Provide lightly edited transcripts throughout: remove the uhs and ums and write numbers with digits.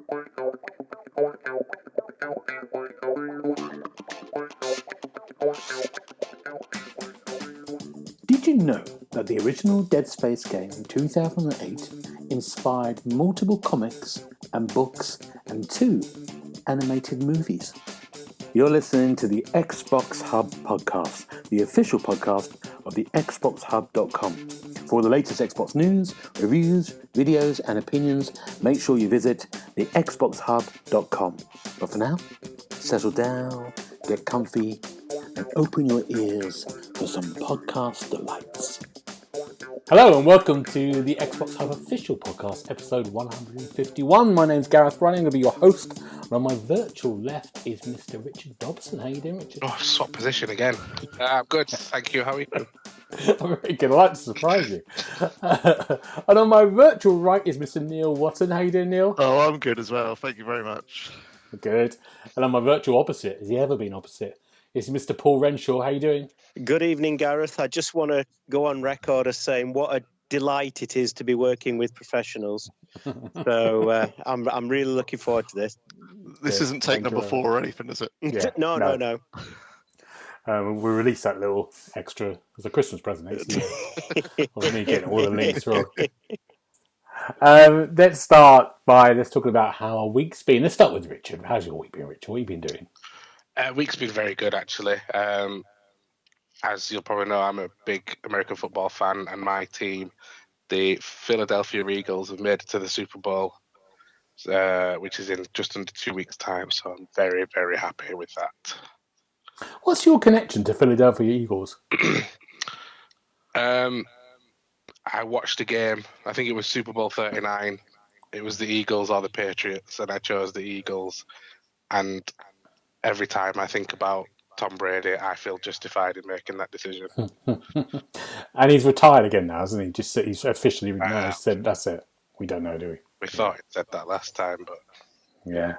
Did you know that the original Dead Space game in 2008 inspired multiple comics and books and 2 animated movies? You're listening to the Xbox Hub Podcast, the official podcast of TheXboxHub.com. For all the latest Xbox news, reviews, videos and opinions, make sure you visit TheXboxHub.com. But for now, settle down, get comfy, and open your ears for some podcast delights. Hello and welcome to the Xbox Hub Official Podcast, episode 151. My name's Gareth Running, I'm going to be your host. And on my virtual left is Mr. Richard Dobson. How are you doing, Richard? Oh, swap position again. I'm good, thank you. How are you? I'm very good. I like to surprise you. And on my virtual right is Mr. Neil Watson. How are you doing, Neil? Oh, I'm good as well. Thank you very much. Good. And on my virtual opposite, has he ever been opposite, is Mr. Paul Renshaw. How are you doing? Good evening, Gareth. I just want to go on record as saying what a delight it is to be working with professionals. So I'm really looking forward to this. This isn't take number 4 or anything, is it? Yeah, no. We released that little extra as a Christmas present. Of me getting all the links wrong. Let's talk about how our week's been. Let's start with Richard. How's your week been, Richard? What have you been doing? Week's been very good, actually. As you'll probably know, I'm a big American football fan, and my team, the Philadelphia Eagles, have made it to the Super Bowl, which is in just under 2 weeks' time. So I'm very, very happy with that. What's your connection to Philadelphia Eagles? I watched a game. I think it was Super Bowl 39. It was the Eagles or the Patriots, and I chose the Eagles. And every time I think about Tom Brady, I feel justified in making that decision. And he's retired again now, hasn't he? He's officially said, that's it. We don't know, do we? We thought he said that last time, but... Yeah.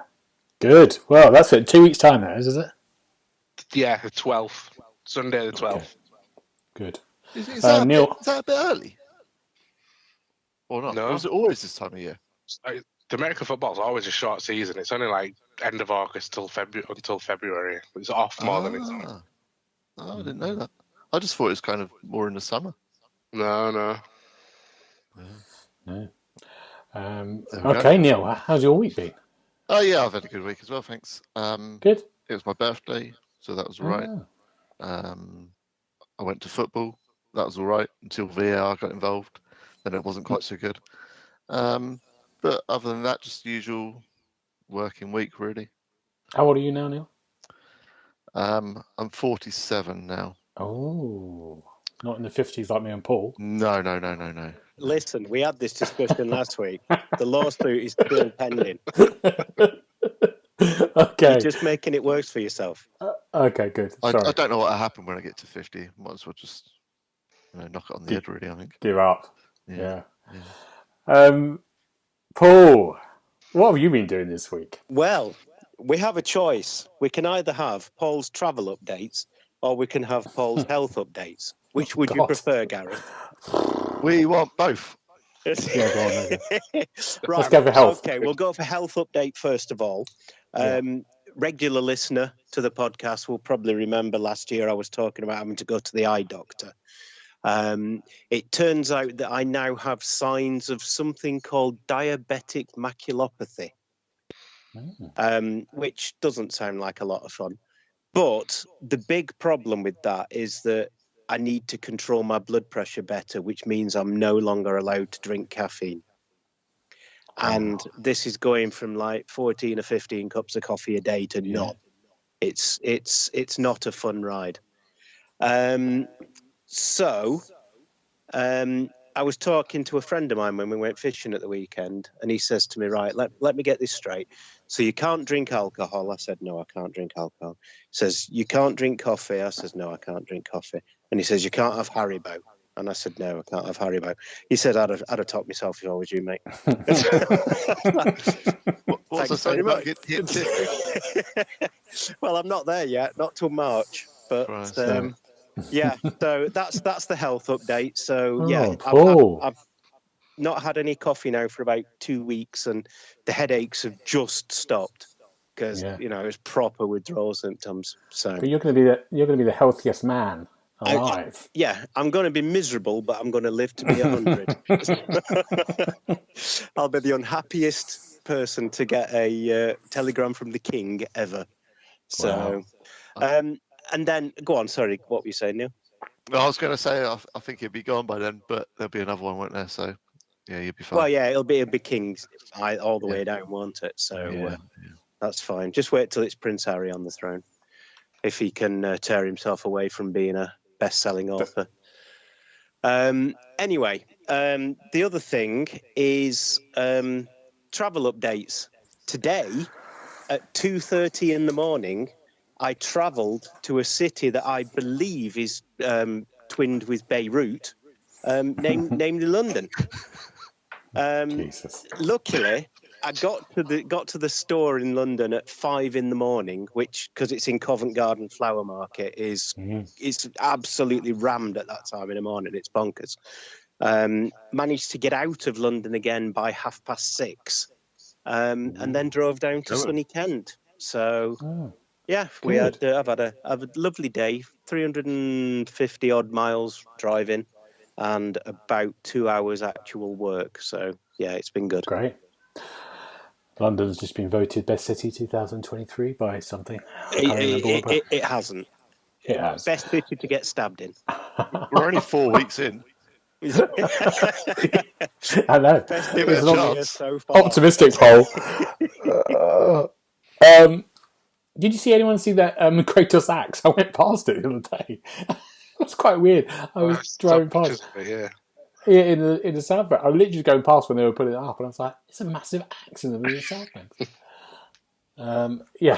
Good. Well, that's it. 2 weeks' time now, is it? Yeah, the 12th. Sunday the 12th. Okay. Good. Is that a bit early? Or not? No. Or is it always this time of year? The American football's always a short season. It's only like end of August until February. It's off more than it's on. Oh, I didn't know that. I just thought it was kind of more in the summer. No. Okay, Neil, how's your week been? Oh, yeah, I've had a good week as well, thanks. Good. It was my birthday, so that was all right. I went to football. That was all right until VAR got involved. Then it wasn't quite so good. But other than that, just the usual working week, really. How old are you now, Neil? I'm 47 now. Oh, not in the 50s like me and Paul. No. Listen, we had this discussion last week. The lawsuit is still pending. Okay. You're just making it worse for yourself. Okay, good. I don't know what will happen when I get to 50. Might as well just knock it on the head, really, I think. Give up. Yeah. Paul, what have you been doing this week? Well, we have a choice. We can either have Paul's travel updates or we can have Paul's health updates. Which would you prefer, Gareth? We want both. Yeah, go on. Right. Let's go for health. Okay, we'll go for health update first of all. Regular listener to the podcast will probably remember last year I was talking about having to go to the eye doctor. It turns out that I now have signs of something called diabetic maculopathy, which doesn't sound like a lot of fun. But the big problem with that is that I need to control my blood pressure better, which means I'm no longer allowed to drink caffeine. And this is going from like 14 or 15 cups of coffee a day to none. It's not a fun ride. So I was talking to a friend of mine when we went fishing at the weekend, and he says to me, right, let me get this straight. So you can't drink alcohol? I said, no, I can't drink alcohol. He says, you can't drink coffee? I says, no, I can't drink coffee. And he says, you can't have Haribo? And I said, no, I can't have Haribo. He said, I'd have topped myself if I was you, mate. What's the saying about Well, I'm not there yet, not till March. But yeah, so that's the health update. So yeah, not had any coffee now for about 2 weeks, and the headaches have just stopped because it was proper withdrawal symptoms. So, but you're going to be the healthiest man alive. I'm going to be miserable, but I'm going to live to be 100. I'll be the unhappiest person to get a telegram from the king ever. So, and then go on. Sorry, what were you saying, Neil? Well, I was going to say I think he'd be gone by then, but there'll be another one, won't there? So, yeah, you'll be fine. Well, yeah, it'll be King's all the way down, won't it? So that's fine. Just wait till it's Prince Harry on the throne, if he can tear himself away from being a best-selling author. Anyway, the other thing is travel updates. Today, at 2:30 in the morning, I travelled to a city that I believe is twinned with Beirut, namely London. Jesus. Luckily, I got to the store in London at 5 in the morning, which, because it's in Covent Garden Flower Market, it's absolutely rammed at that time in the morning. It's bonkers. Managed to get out of London again by 6:30, and then drove down to sunny Kent. So, I've had a lovely day. 350 odd miles driving, and about 2 hours actual work. So, yeah, it's been good. Great. London's just been voted best city 2023 by something. It hasn't. It has. Best city to get stabbed in. We're only 4 weeks in. I know. Best Give it a chance. so far. Optimistic poll. Did you see anyone see that Kratos axe? I went past it the other day. It was quite weird. I was driving past. Yeah, in the South Bank. I was literally going past when they were putting it up, and I was like, "It's a massive axe in the South Bank." Can you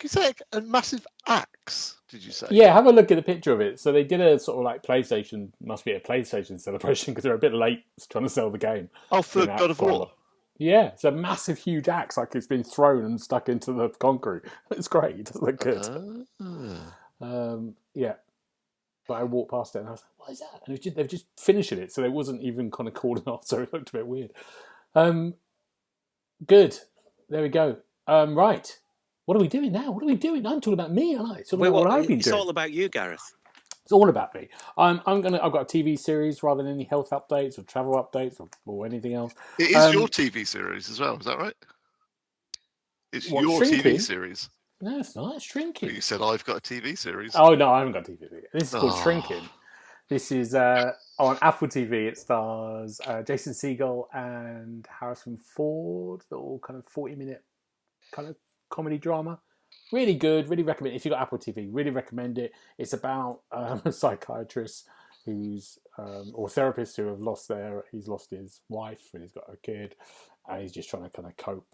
say a massive axe? Did you say? Yeah, have a look at the picture of it. So they did a sort of like PlayStation, must be a PlayStation celebration because they're a bit late trying to sell the game. Oh, for God of War. Yeah, it's a massive, huge axe, like it's been thrown and stuck into the concrete. It's great. It does look good. But I walked past it and I was like, what is that? And they've just finished it, so it wasn't even kind of cooling off, so it looked a bit weird. Good. There we go. Right. What are we doing now? What are we doing? I'm talking about me, aren't I? It's all about what I've been doing. It's all about you, Gareth. It's all about me. I've got a TV series rather than any health updates or travel updates or anything else. It is your TV series as well, is that right? It's your TV series. No, it's not. It's Shrinking. You said I've got a TV series. Oh, no, I haven't got a TV series. This is called Shrinking. This is on Apple TV. It stars Jason Segel and Harrison Ford. They're all kind of 40-minute kind of comedy drama. Really good. Really recommend it. If you've got Apple TV, really recommend it. It's about a psychiatrist or therapist who he's lost his wife and he's got a kid, and he's just trying to kind of cope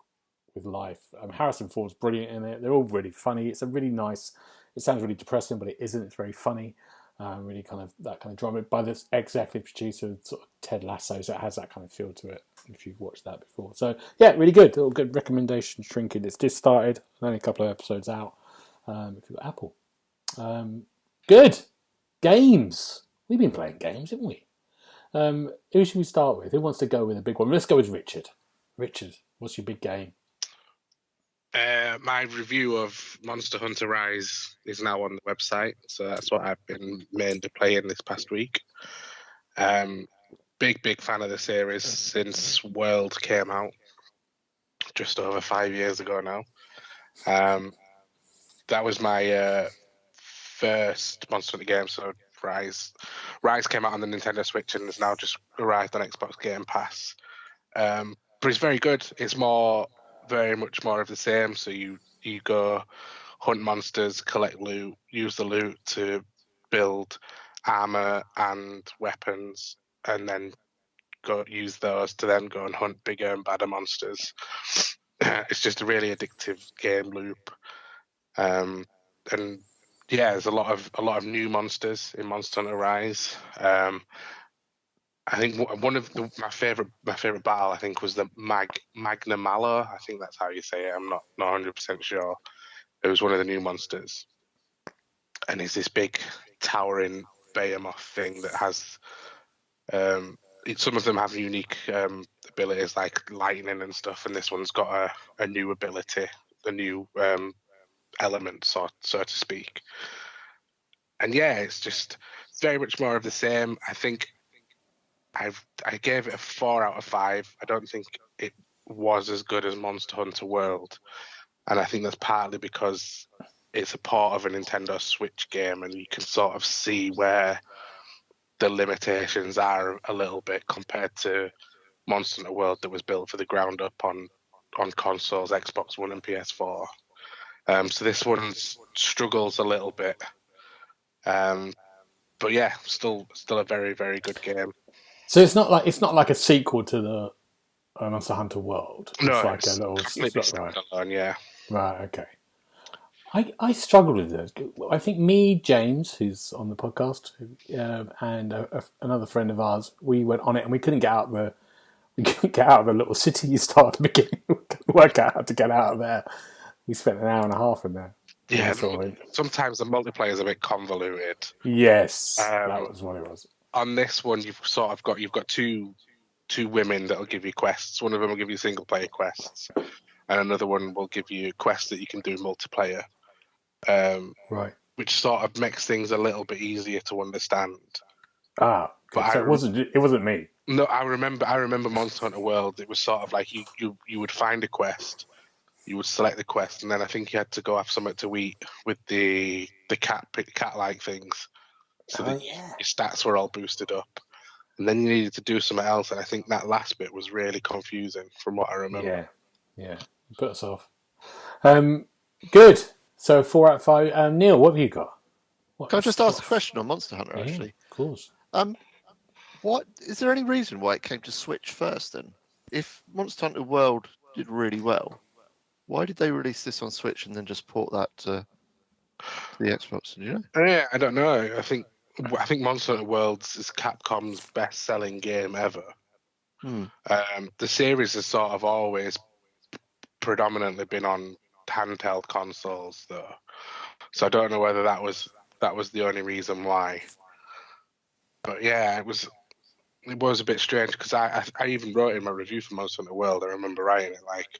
with life. Harrison Ford's brilliant in it. They're all really funny. It's a really nice. It sounds really depressing, but it isn't. It's very funny. Really kind of that kind of drama by this executive producer, sort of Ted Lasso. So it has that kind of feel to it. If you've watched that before, so yeah, really good. All good recommendation. Shrinking. It's just started. Only a couple of episodes out. If you've got Apple, good games. We've been playing games, haven't we? Who should we start with? Who wants to go with a big one? Let's go with Richard. Richard, what's your big game? My review of Monster Hunter Rise is now on the website, so that's what I've been mainly playing this past week. Big fan of the series since World came out just over 5 years ago now. That was my first Monster Hunter game, so Rise came out on the Nintendo Switch and has now just arrived on Xbox Game Pass. But it's very good. It's very much more of the same. So you go hunt monsters, collect loot, use the loot to build armor and weapons, and then use those to then go and hunt bigger and badder monsters. It's just a really addictive game loop. And yeah, there's a lot of new monsters in Monster Hunter Rise. I think one of my favorite battle, I think, was the Magna Malo. I think that's how you say it. I'm not 100% sure. It was one of the new monsters, and it's this big towering behemoth thing that has some of them have unique abilities like lightning and stuff, and this one's got a new ability, a new element, so to speak. And yeah, it's very much more of the same. I think I gave it a 4 out of 5. I don't think it was as good as Monster Hunter World, and I think that's partly because it's a part of a Nintendo Switch game, and you can sort of see where the limitations are a little bit compared to Monster Hunter World that was built for the ground up on consoles, Xbox One and PS4. So this one struggles a little bit. But yeah, still a very, very good game. So it's not like a sequel to the Monster Hunter World. No, it's like it's a little standalone, yeah. Right, okay. I struggled with it. I think me, James, who's on the podcast, and another friend of ours, we went on it and we couldn't get out of the little city you start at the beginning. We couldn't work out how to get out of there. We spent an hour and a half in there. Yeah, sometimes the multiplayer is a bit convoluted. Yes, that was what it was. On this one, you've got two women that'll give you quests. One of them will give you single player quests, and another one will give you quests that you can do multiplayer. Right. Which sort of makes things a little bit easier to understand. Ah, but so it wasn't me. No, I remember Monster Hunter World. It was sort of like you would find a quest, you would select the quest, and then I think you had to go have something to eat with the cat-like things, so that your stats were all boosted up. And then you needed to do something else, and I think that last bit was really confusing from what I remember. Yeah, put us off. Good. So 4 out of 5. Neil, what have you got? Can I just ask a question on Monster Hunter, actually? Yeah, of course. What is there any reason why it came to Switch first then? If Monster Hunter World did really well, why did they release this on Switch and then just port that to the Xbox? Do you know? Yeah, I don't know. I think Monster Hunter World is Capcom's best-selling game ever. The series has sort of always predominantly been on handheld consoles, though, so I don't know whether that was the only reason why. But yeah, it was a bit strange because I even wrote in my review for Monster Hunter World. I remember writing it like,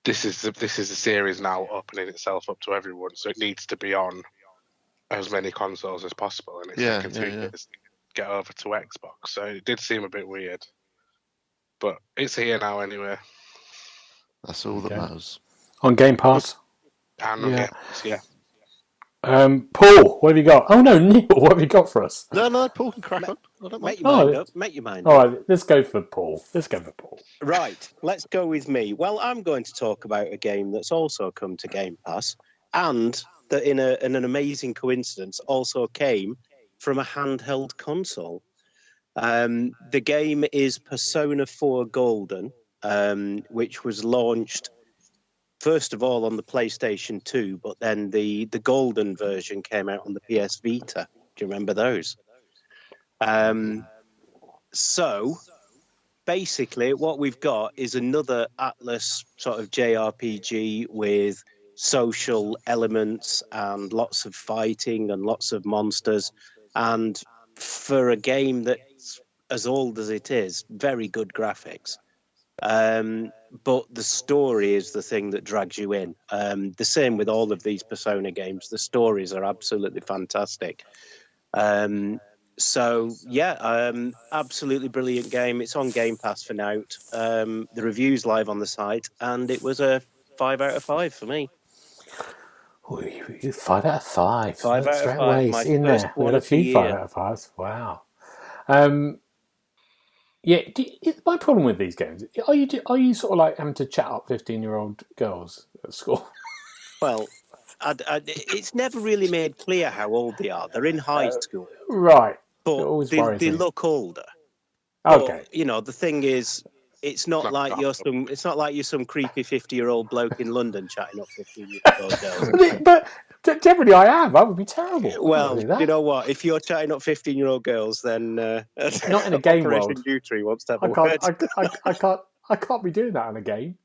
this is a series now opening itself up to everyone, so it needs to be on as many consoles as possible, and it's taken 2 years to get over to Xbox. So it did seem a bit weird, but it's here now anyway. That's all that matters. On Game Pass. And on Game Pass, yeah. Paul, what have you got? Oh no, Neil, what have you got for us? No, Paul can crack on. I don't Make your mind up. Make your mind up. All right, let's go for Paul. Right, let's go with me. Well, I'm going to talk about a game that's also come to Game Pass, and that in an amazing coincidence also came from a handheld console. The game is Persona 4 Golden, which was launched first of all on the PlayStation 2, but then the Golden version came out on the PS Vita. Do you remember those? So basically what we've got is another Atlas sort of JRPG with social elements and lots of fighting and lots of monsters. And for a game that's as old as it is, very good graphics. But the story is the thing that drags you in. The same with all of these Persona games. The stories are absolutely fantastic. Absolutely brilliant game. It's on Game Pass for now. The review's live on the site, and it was a 5 out of 5 for me. 5 out of 5. 5 out of 5. It's in there. We had a few 5 out of 5s. Wow. Yeah, my problem with these games, are you sort of like having to chat up 15-year-old girls at school? Well, it's never really made clear how old they are. They're in high school. Right. But they look older. Okay. But, the thing is, it's not like you're some creepy 50-year-old bloke in London chatting up 15-year-old girls. But generally I am. I would be terrible. Well, you know what? If you're chatting up 15-year-old girls, then not in a game Operation world. Guthrie wants to have a word. I can't be doing that in a game.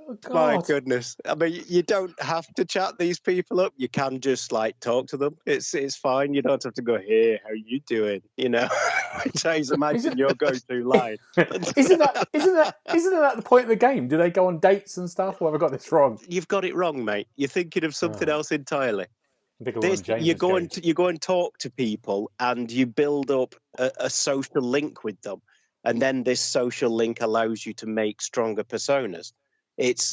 My God. goodness. I mean, you don't have to chat these people up. You can just like talk to them. It's fine. You don't have to go, "Hey, how you doing?" You know, which I imagine your go-to line. Isn't that the point of the game? Do they go on dates and stuff? Or have I got this wrong? You've got it wrong, mate. You're thinking of something else entirely. I think I'm on James's You go gauge. and talk to people, and you build up a social link with them, and then this social link allows you to make stronger personas.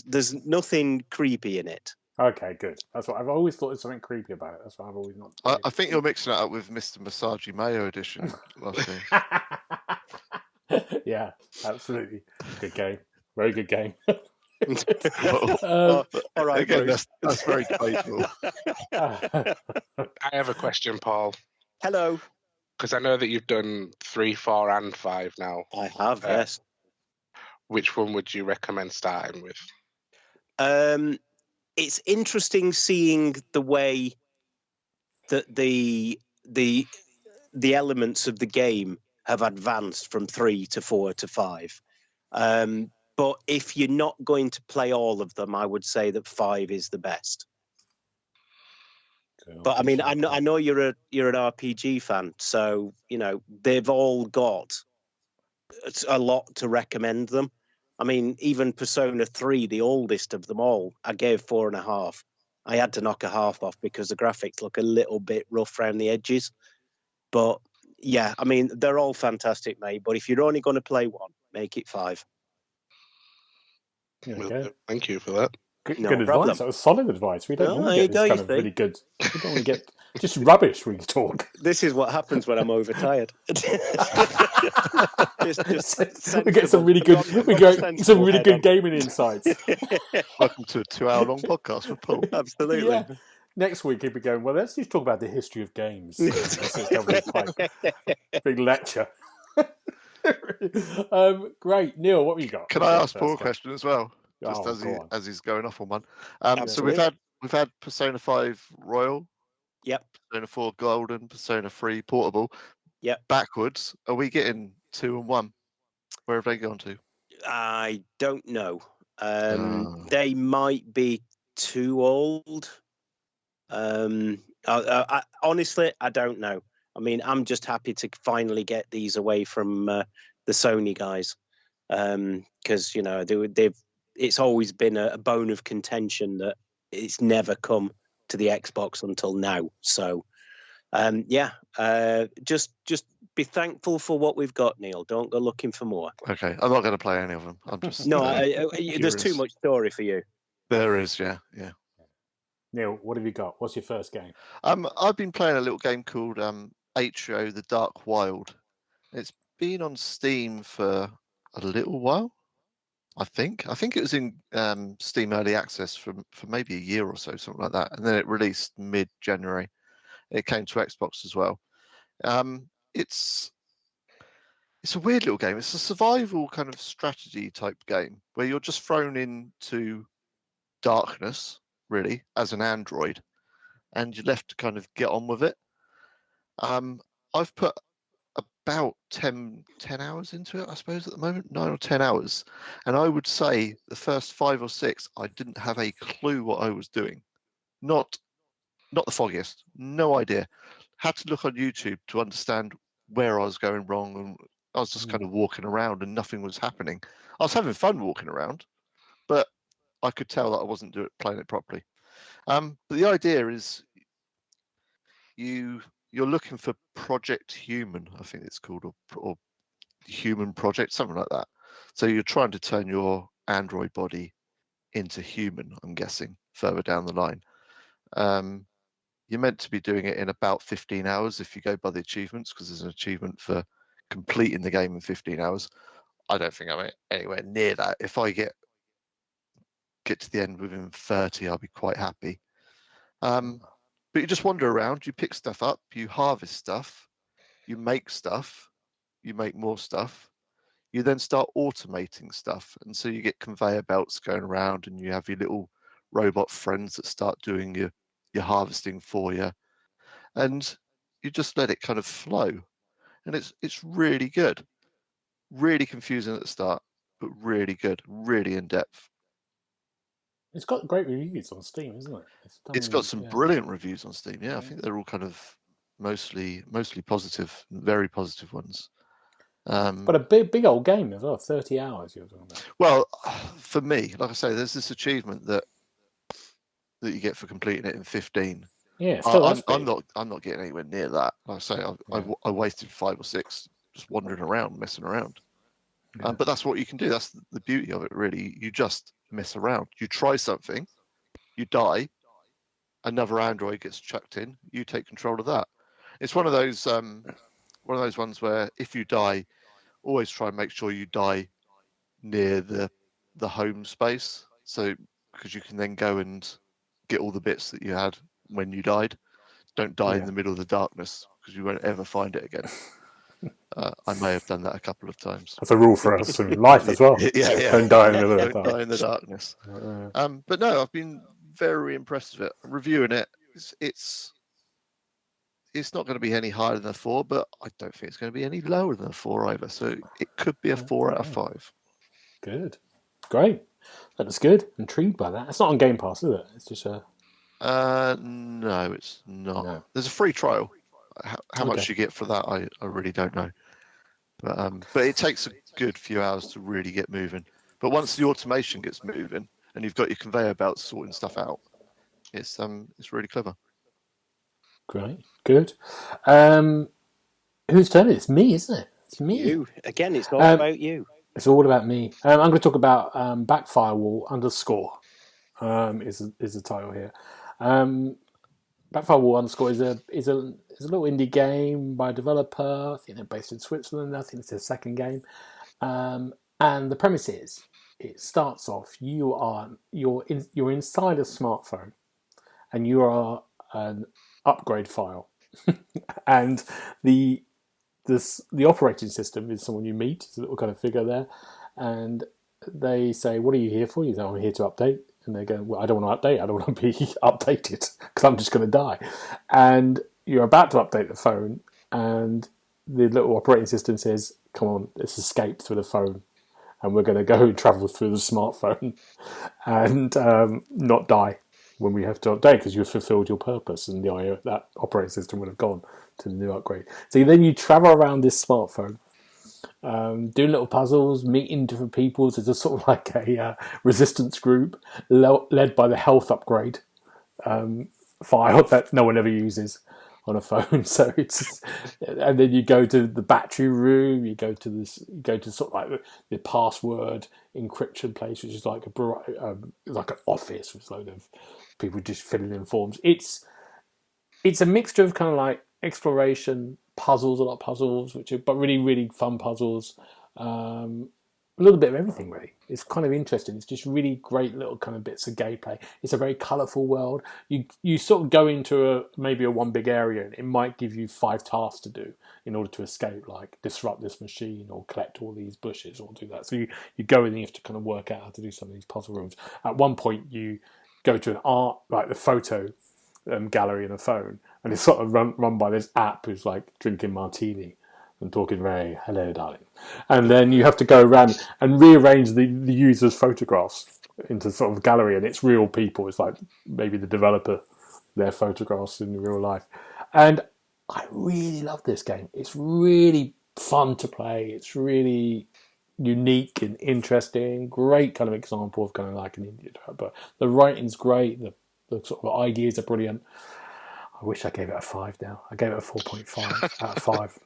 There's nothing creepy in it. Okay, good. That's what I've always thought. There's something creepy about it. That's why I've always not. I think you're mixing it up with Mr. Masagi Mayo edition last year. Yeah, absolutely. Good game. Very good game. All right, again, Bruce. that's very debatable. I have a question, Paul, Hello. because I know that you've done 3, 4, and 5 now. I have, yes. Which one would you recommend starting with? It's interesting seeing the way that the elements of the game have advanced from 3 to 4 to 5. But if you're not going to play all of them, I would say that 5 is the best. But I mean, I know you're an RPG fan, so you know they've all got a lot to recommend them. I mean, even Persona 3, the oldest of them all, I gave 4.5. I had to knock a half off because the graphics look a little bit rough around the edges. But yeah, I mean, they're all fantastic, mate. But if you're only going to play one, make it 5. Okay. Thank you for that. Good problem. advice. That was solid advice. We don't Well, want to get there this you kind of go, you really good. We don't want to get just rubbish when you talk. This is what happens when I'm overtired. We get some really good. We get some really good gaming insights. Welcome to a 2-hour-long podcast with Paul. Absolutely. Yeah. Next week he'll be going, well, let's just talk about the history of games. Big lecture. Great. Neil, what have you got? Can I ask Paul a question as well? Just as he's going off on one. So we've had Persona 5 Royal. Yep. Persona 4 Golden, Persona 3 Portable. Yep. Backwards. Are we getting 2 and 1? Where have they gone to? I don't know. They might be too old. Honestly, I don't know. I mean, I'm just happy to finally get these away from the Sony guys, because you know it's always been a bone of contention that it's never come to the Xbox until now. So, just be thankful for what we've got, Neil. Don't go looking for more. Okay, I'm not going to play any of them. I'm just there's too much story for you. There is, yeah. Neil, what have you got? What's your first game? I've been playing a little game called HO: The Dark Wild. It's been on Steam for a little while. I think it was in Steam Early Access for maybe a year or so, something like that, and then it released mid-January. It came to Xbox as well. It's a weird little game. It's a survival kind of strategy type game where you're just thrown into darkness, really, as an android, and you're left to kind of get on with it. I've put about 10 hours into it, I suppose, at the moment, 9 or 10 hours. And I would say the first 5 or 6, I didn't have a clue what I was doing. Not the foggiest, no idea. Had to look on YouTube to understand where I was going wrong, and I was just kind of walking around and nothing was happening. I was having fun walking around, but I could tell that I wasn't playing it properly. But the idea is you're looking for Project Human, I think it's called, or Human Project, something like that. So you're trying to turn your android body into human, I'm guessing, further down the line. You're meant to be doing it in about 15 hours if you go by the achievements, because there's an achievement for completing the game in 15 hours. I don't think I'm anywhere near that. If I get to the end within 30, I'll be quite happy. But you just wander around, you pick stuff up, you harvest stuff, you make stuff, you make more stuff. You then start automating stuff. And so you get conveyor belts going around, and you have your little robot friends that start doing your harvesting for you. And you just let it kind of flow. And it's really good. Really confusing at the start, but really good, really in depth. It's got great reviews on Steam, isn't it? It's got some brilliant reviews on Steam. Yeah, I think they're all kind of mostly positive, very positive ones. But a big old game as well. 30 hours you're talking about. Well, for me, like I say, there's this achievement that you get for completing it in 15. Yeah, still I'm not getting anywhere near that. Like I say, I wasted 5 or 6 just wandering around, messing around. Yeah. But that's what you can do. That's the beauty of it, really. You just mess around. You try something, you die, another android gets chucked in. You take control of that. It's one of those ones where if you die, always try and make sure you die near the home space. So because you can then go and get all the bits that you had when you died. Don't die in the middle of the darkness because you won't ever find it again. I may have done that a couple of times. That's a rule for us in life as well. Yeah. Don't die in the middle of the dark. Don't die in the darkness. But no, I've been very impressed with it. Reviewing it, it's not going to be any higher than a 4, but I don't think it's going to be any lower than a 4 either. So it could be a 4 out of 5. Good. Great. That's good. Intrigued by that. It's not on Game Pass, is it? It's just a... no, it's not. No. There's a free trial. How much you get for that, I really don't know. But it takes a good few hours to really get moving. But once the automation gets moving and you've got your conveyor belt sorting stuff out, it's really clever. Great, good. Whose turn is it? It's me, isn't it? It's me. You again. It's all about you. It's all about me. I'm going to talk about Backfirewall _ is the title here. Backfirewall _ is a little indie game by a developer. I think they're based in Switzerland. I think it's their second game. And the premise is, it starts off, you're inside a smartphone, and you are an upgrade file, and the operating system is someone you meet. It's a little kind of figure there, and they say, "What are you here for?" You say, "I'm here to update." And they go, "Well, I don't want to update. I don't want to be updated because I'm just going to die." And you're about to update the phone, and the little operating system says, "Come on, let's escape through the phone, and we're going to go and travel through the smartphone, and not die when we have to update because you've fulfilled your purpose." And that operating system would have gone to the new upgrade. So then you travel around this smartphone, doing little puzzles, meeting different people. So it's a sort of like a resistance group led by the health upgrade file that no one ever uses on a phone. So and then you go to the battery room. You go to sort of like the password encryption place, which is like like an office with a load of people just filling in forms. It's a mixture of kind of like exploration, puzzles, a lot of puzzles, but really, really fun puzzles. A little bit of everything, really. It's kind of interesting. It's just really great little kind of bits of gameplay. It's a very colourful world. You sort of go into maybe a one big area, and it might give you 5 tasks to do in order to escape, like disrupt this machine or collect all these bushes or do that. So you go in and you have to kind of work out how to do some of these puzzle rooms. At one point, you go to an art, like the photo gallery in a phone, and it's sort of run by this app who's like drinking martini and talking very, "Hello, darling." And then you have to go around and rearrange the user's photographs into sort of gallery, and it's real people. It's like maybe the developer, their photographs in real life. And I really love this game. It's really fun to play. It's really unique and interesting. Great kind of example of kind of like an indie developer. The writing's great. The sort of ideas are brilliant. I wish I gave it a 5 now. I gave it a 4.5 out of 5.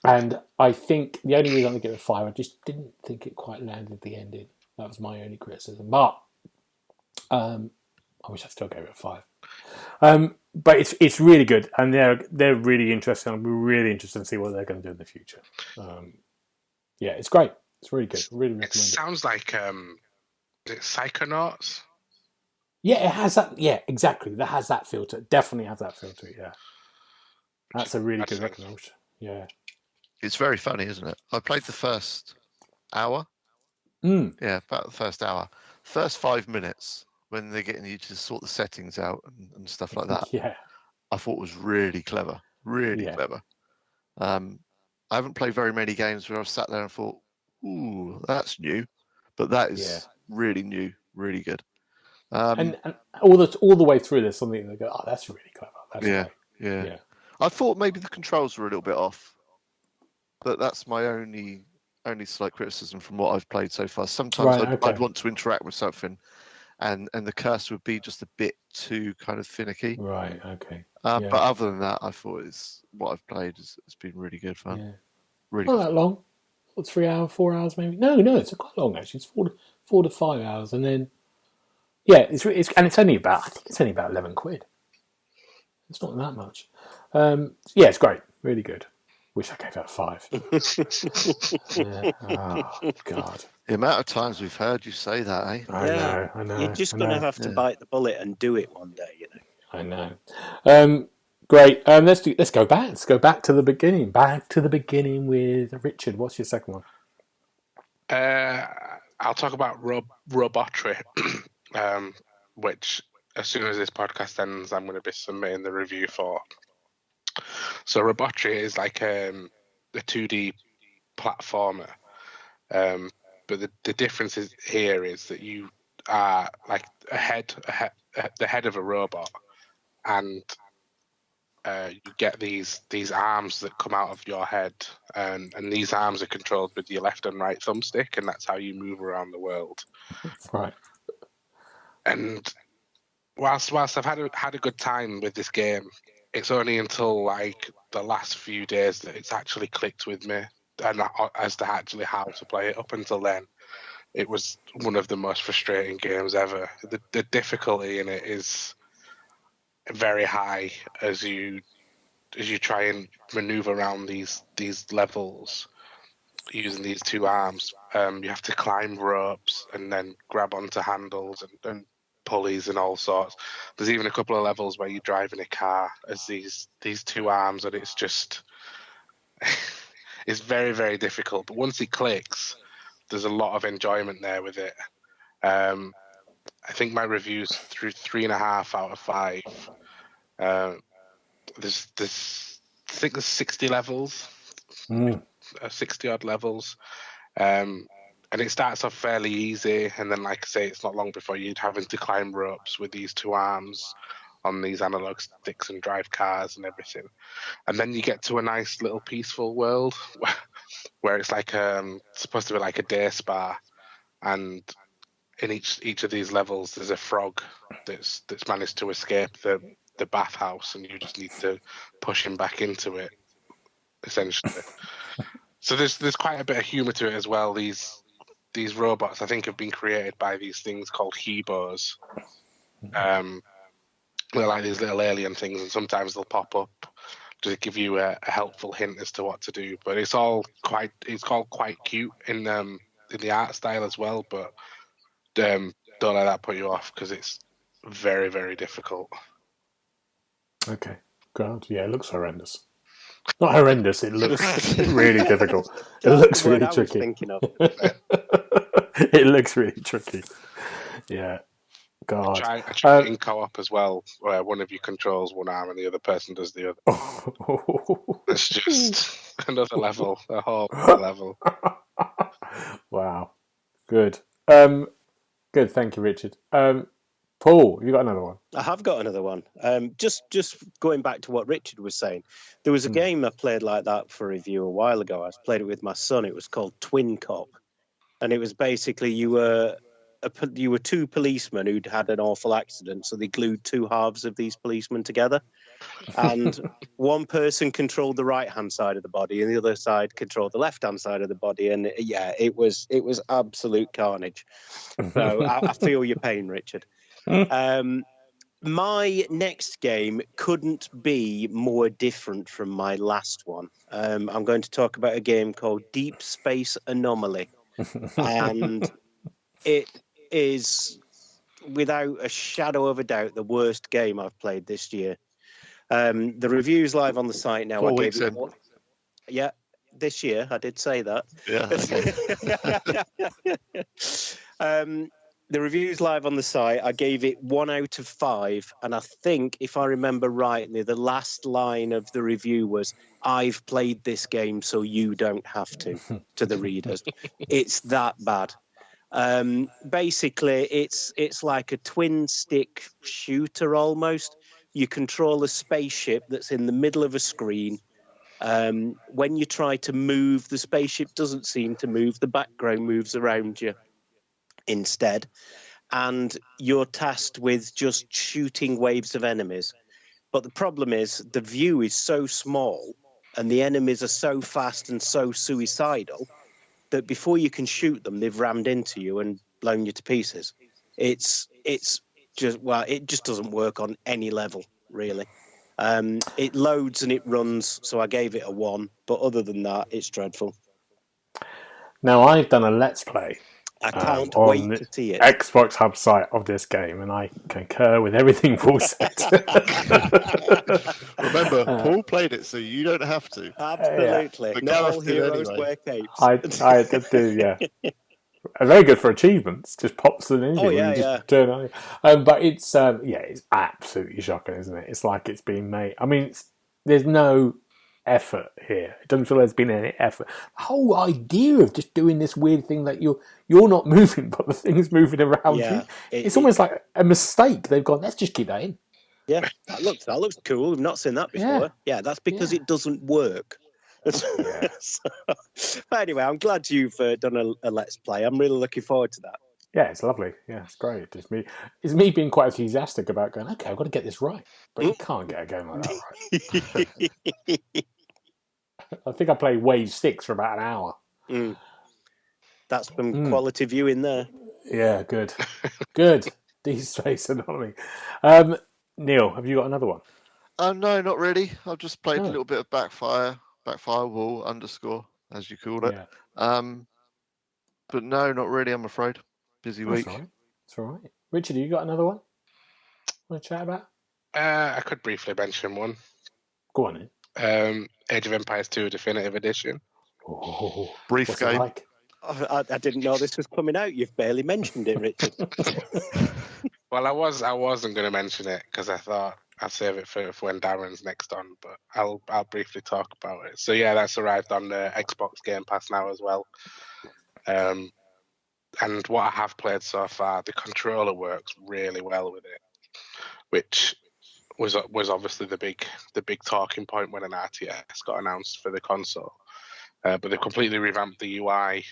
And I think the only reason I give it a 5, I just didn't think it quite landed the ending. That was my only criticism. But I wish I still gave it a 5. But it's really good, and they're really interesting. I'm really interested to see what they're going to do in the future. Yeah, it's great. It's really good. Really recommend it. Sounds like Psychonauts. Yeah, it has that. Yeah, exactly. That has that filter. Definitely has that filter. Yeah, that's a really good recommendation. Yeah, it's very funny, isn't it? I played the first hour. Yeah, about the first hour. First 5 minutes when they're getting you to sort the settings out and stuff like that. Yeah, I thought was really clever. Really clever. I haven't played very many games where I've sat there and thought, "Ooh, that's new," but that is really new. really good. And all the way through, there's something that go, oh, that's really clever. That's great. Yeah. I thought maybe the controls were a little bit off, but that's my only slight criticism from what I've played so far. Sometimes I'd want to interact with something, and the cursor would be just a bit too kind of finicky. Right. Okay. But other than that, I thought what I've played has been really good fun. Yeah. Really Not good. that long. 3 hours, 4 hours, maybe. No, it's quite long actually. It's 4 to 5 hours, and then it's only about 11 quid. It's not that much. It's great, really good. Wish I gave that 5. Oh God! The amount of times we've heard you say that, eh? I know. You're just going to have to bite the bullet and do it one day, I know. Great. Let's go back. Let's go back to the beginning. Back to the beginning with Richard. What's your second one? I'll talk about Robotry, which as soon as this podcast ends, I'm going to be submitting the review for. So Robotry is like a 2D platformer, but the difference here is that you are like the head of a robot, and you get these arms that come out of your head, and these arms are controlled with your left and right thumbstick, and that's how you move around the world. Right. And whilst I've had a good time with this game, it's only until like the last few days that it's actually clicked with me and as to actually how to play it. Up until then, it was one of the most frustrating games ever. The difficulty in it is very high as you try and maneuver around these levels using these two arms. You have to climb ropes and then grab onto handles and pulleys and all sorts. There's even a couple of levels where you drive in a car as these two arms, and it's just it's very, very difficult. But once it clicks, there's a lot of enjoyment there with it. I think my review's through 3.5 out of 5. There's I think there's 60 levels, 60 odd levels. And it starts off fairly easy, and then, like I say, it's not long before you're having to climb ropes with these two arms on these analog sticks and drive cars and everything. And then you get to a nice little peaceful world where it's like supposed to be like a day spa, and in each of these levels there's a frog that's managed to escape the bathhouse, and you just need to push him back into it, essentially. So there's quite a bit of humour to it as well. These robots, I think, have been created by these things called Hebos. They're like these little alien things, and sometimes they'll pop up to give you a helpful hint as to what to do. But it's all quite cute in the art style as well. But don't let that put you off, because it's very, very difficult. Okay. God, yeah, it looks horrendous. Not horrendous. It looks really difficult. It looks really tricky. Thinking of. It looks really tricky. Yeah. God. I try in co-op as well, where one of you controls one arm and the other person does the other. It's just another level, a whole level. Wow. Good. Good. Thank you, Richard. Paul, have you got another one? I have got another one. Just going back to what Richard was saying, there was a game I played like that for review a while ago. I played it with my son. It was called Twin Cop, and it was basically you were two policemen who'd had an awful accident, so they glued two halves of these policemen together, and one person controlled the right-hand side of the body, and the other side controlled the left-hand side of the body, and it was absolute carnage. So I feel your pain, Richard. My next game couldn't be more different from my last one. I'm going to talk about a game called Deep Space Anomaly, and it is, without a shadow of a doubt, the worst game I've played this year. The review's live on the site now. 4 weeks in. Yeah, this year I did say that. Yeah. The review's live on the site. I gave it 1 out of 5, and I think, if I remember rightly, the last line of the review was, "I've played this game, so you don't have to," to the readers. It's that bad. Basically, it's like a twin stick shooter almost. You control a spaceship that's in the middle of a screen. When you try to move, the spaceship doesn't seem to move. The background moves around you instead. And you're tasked with just shooting waves of enemies. But the problem is the view is so small and the enemies are so fast and so suicidal that before you can shoot them, they've rammed into you and blown you to pieces. It's just, well, it just doesn't work on any level, really. It loads and it runs, so I gave it a 1. But other than that, it's dreadful. Now, I've done a Let's Play. I can't wait to see it. Xbox Hub site of this game, and I concur with everything Paul said. Remember, Paul played it, so you don't have to. Absolutely. Yeah. Not all heroes wear capes. I do, yeah. Very good for achievements. Just pops them in. Oh, yeah. Turn on. But it's it's absolutely shocking, isn't it? It's like it's been made. I mean, there's no effort here. It doesn't feel there's been any effort. The whole idea of just doing this weird thing that you're not moving, but the thing's moving around you. It's almost like a mistake. They've gone, let's just keep that in. Yeah, that looks cool. We've not seen that before. Yeah, that's because it doesn't work. But anyway, I'm glad you've done a Let's Play. I'm really looking forward to that. Yeah, it's lovely. Yeah, it's great. It's me being quite enthusiastic about going, okay, I've got to get this right. But you can't get a game like that right. I think I played Wave 6 for about an hour. That's some quality viewing there. Yeah, good. Good. Deep Space Anatomy. Neil, have you got another one? No, not really. I've just played a little bit of Backfire Wall _ as you call it. Yeah. But no, not really, I'm afraid. Busy week. That's all right. Richard, you got another one? Want to chat about? I could briefly mention one. Go on then. Age of Empires 2 Definitive Edition. Oh, brief what's game. it like? I didn't know this was coming out. You've barely mentioned it, Richard. Well, I wasn't going to mention it because I thought I'd save it for when Darren's next on, but I'll briefly talk about it. So yeah, that's arrived on the Xbox Game Pass now as well. And what I have played so far, the controller works really well with it, which was obviously the big talking point when an RTS got announced for the console. But they've completely revamped the UI,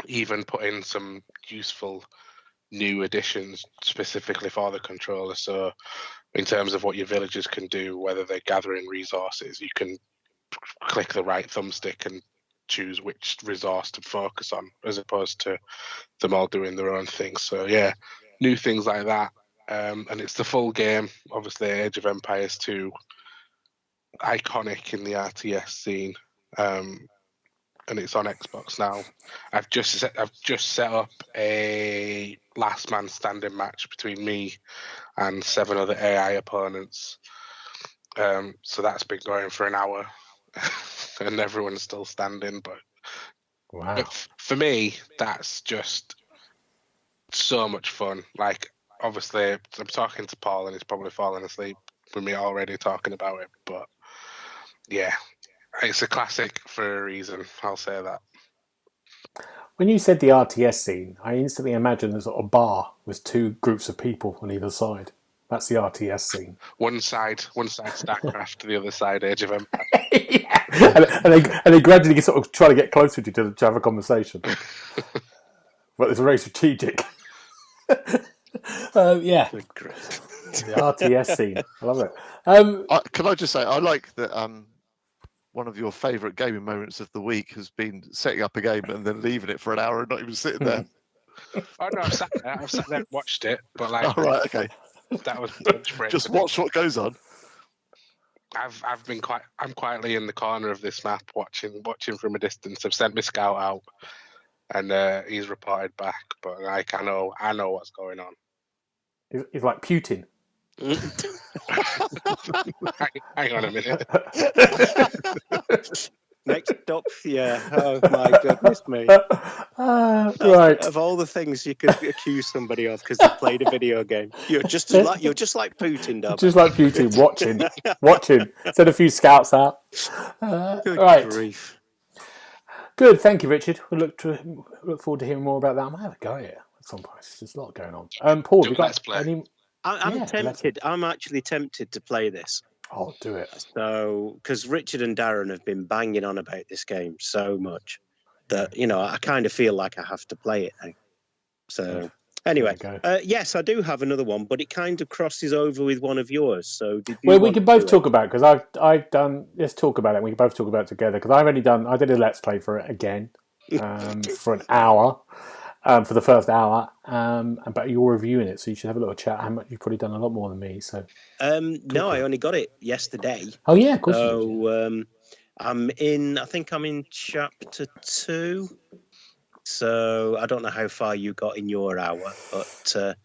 even put in some useful new additions specifically for the controller. So in terms of what your villagers can do, whether they're gathering resources, you can click the right thumbstick and choose which resource to focus on, as opposed to them all doing their own thing. So yeah, new things like that. And it's the full game. Obviously, Age of Empires 2, iconic in the RTS scene. And it's on Xbox now. I've just set up a last man standing match between me and 7 other AI opponents. So that's been going for an hour, and everyone's still standing. But wow, for me, that's just so much fun. Like, obviously, I'm talking to Paul, and he's probably fallen asleep with me already talking about it. But yeah. It's a classic for a reason, I'll say that. When you said the RTS scene, I instantly imagined a sort of bar with 2 groups of people on either side. That's the RTS scene. One side StarCraft, the other side Age of Empires. Yeah. and they gradually sort of try to get closer to have a conversation. But it's very strategic. Yeah. The RTS scene. I love it. Can I just say, I like that one of your favourite gaming moments of the week has been setting up a game and then leaving it for an hour and not even sitting there. Oh no, I've sat there and watched it, but like, oh, right, okay. That was lunch break. Just watch what goes on. I'm quietly in the corner of this map watching from a distance. I've sent my scout out, and he's reported back. But like, I know what's going on. He's like Putin. Hang on a minute. Next up, yeah. Oh my goodness me! Right. Of all the things you could accuse somebody of because they played a video game, you're just like Putin, Dub. Just like Putin, watching. Send a few scouts out. Good right. grief. Good, thank you, Richard. We look forward to hearing more about that. I might have a go at it at some point. There's a lot going on. Paul, have you got any? I'm tempted. I'm actually tempted to play this. Oh, do it. So, because Richard and Darren have been banging on about this game so much that, I kind of feel like I have to play it now. So, anyway, yes, I do have another one, but it kind of crosses over with one of yours. So, we can both talk about it, because I've done. Let's talk about it. We can both talk about it together, because I did a let's play for it again for an hour. For the first hour, but you're reviewing it, so you should have a little chat. You've probably done a lot more than me. So, no, I only got it yesterday. Oh yeah, of course. So, I think I'm in chapter 2. So I don't know how far you got in your hour, but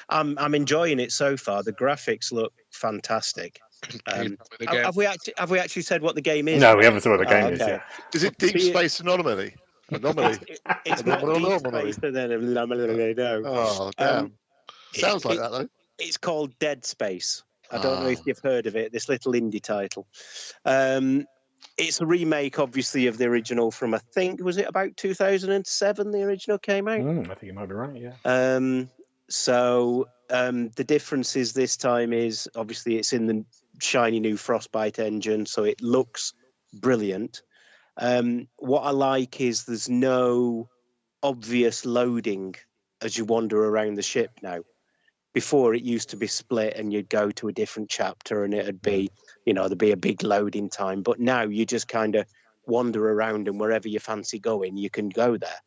I'm enjoying it so far. The graphics look fantastic. Have we actually said what the game is? No, we haven't said what the game is yet. Is it Deep Space Anomaly? It's not Deep Space and then no. Oh, damn. Sounds like that, though. It's called Dead Space. I don't know if you've heard of it, this little indie title. It's a remake, obviously, of the original from, I think, was it about 2007 the original came out? I think you might be right, yeah. So the difference is this time is, obviously, it's in the shiny new Frostbite engine, so it looks brilliant. What I like is there's no obvious loading as you wander around the ship now. Before, it used to be split and you'd go to a different chapter and it'd be, there'd be a big loading time. But now you just kind of wander around and wherever you fancy going, you can go there.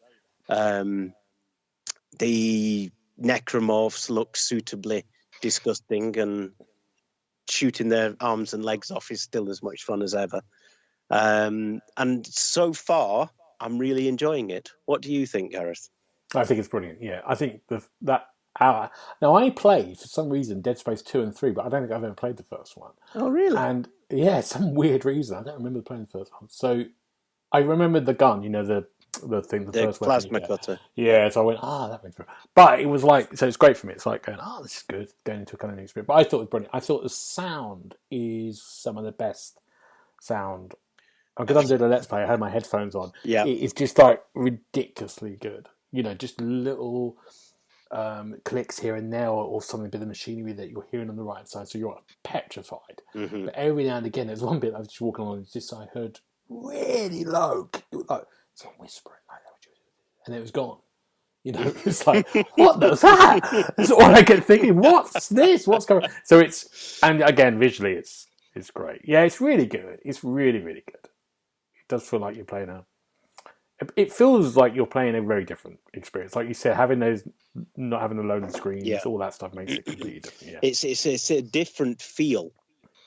The necromorphs look suitably disgusting, and shooting their arms and legs off is still as much fun as ever. And so far, I'm really enjoying it. What do you think, Gareth? I think it's brilliant. Yeah, I think that hour. Now, I played for some reason Dead Space 2 and 3, but I don't think I've ever played the first one. Oh, really? And yeah, some weird reason I don't remember playing the first one. So I remembered the gun. The thing, the first plasma weapon cutter. Yeah, so I went, that makes sense. But it was like, so it's great for me. It's like going, this is good, going into a kind of new experience. But I thought it was brilliant. I thought the sound is some of the best sound. Because I'm doing a Let's Play, I had my headphones on. Yeah. It's just like ridiculously good. Just little clicks here and there, or something, bit of machinery that you're hearing on the right side, so you're petrified. Mm-hmm. But every now and again, there's one bit I was just walking along, I heard really low, like someone whispering like that, and it was gone. It's like, what was that? That's all I kept thinking. What's this? What's going on? So and again, visually, it's great. Yeah, it's really good. It's really, really good. It does feel like you're playing it feels like you're playing a very different experience. Like you said, not having the loading screens, all that stuff makes it completely different. Yeah. It's a different feel.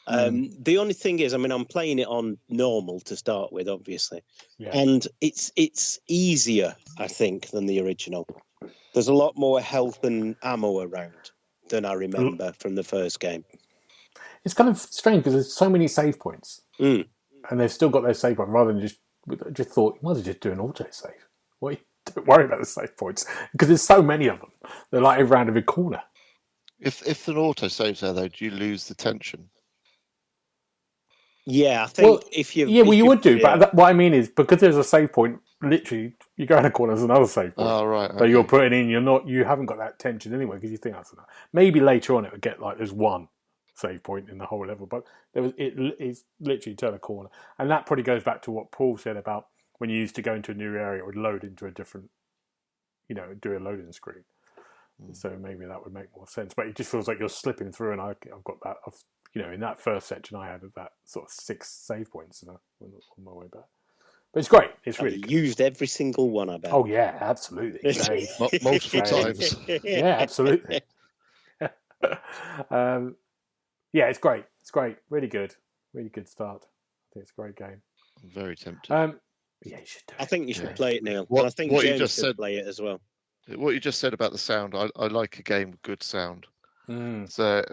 The only thing is, I'm playing it on normal to start with, obviously, and it's easier, I think, than the original. There's a lot more health and ammo around than I remember from the first game. It's kind of strange because there's so many save points, and they've still got those save points rather than just thought, well, they're just doing autosave. Don't worry about the save points because there's so many of them. They're like around every corner. If an autosave's there, though, do you lose the tension? Yeah, I think if you... Yeah, you would do. Yeah. But what I mean is, because there's a save point, literally, you go in a corner, there's another save point. Oh, right. Okay. So you're putting in, you haven't got that tension anyway, because you think that's enough. Maybe later on it would get like there's one save point in the whole level, but it's literally turn a corner. And that probably goes back to what Paul said about when you used to go into a new area, it would load into a different, do a loading screen. So maybe that would make more sense. But it just feels like you're slipping through, and I've got that. In that first section, I had that sort of 6 save points on my way back. But it's great. It's really good. Used every single one, I bet. Oh yeah, absolutely. Multiple times. Yeah, absolutely. Yeah, it's great. It's great. Really good. Really good start. I think it's a great game. I'm very tempted. Yeah, you should do it. I think you should play it, Neil. I think James should play it as well. What you just said about the sound, I like a game with good sound. So,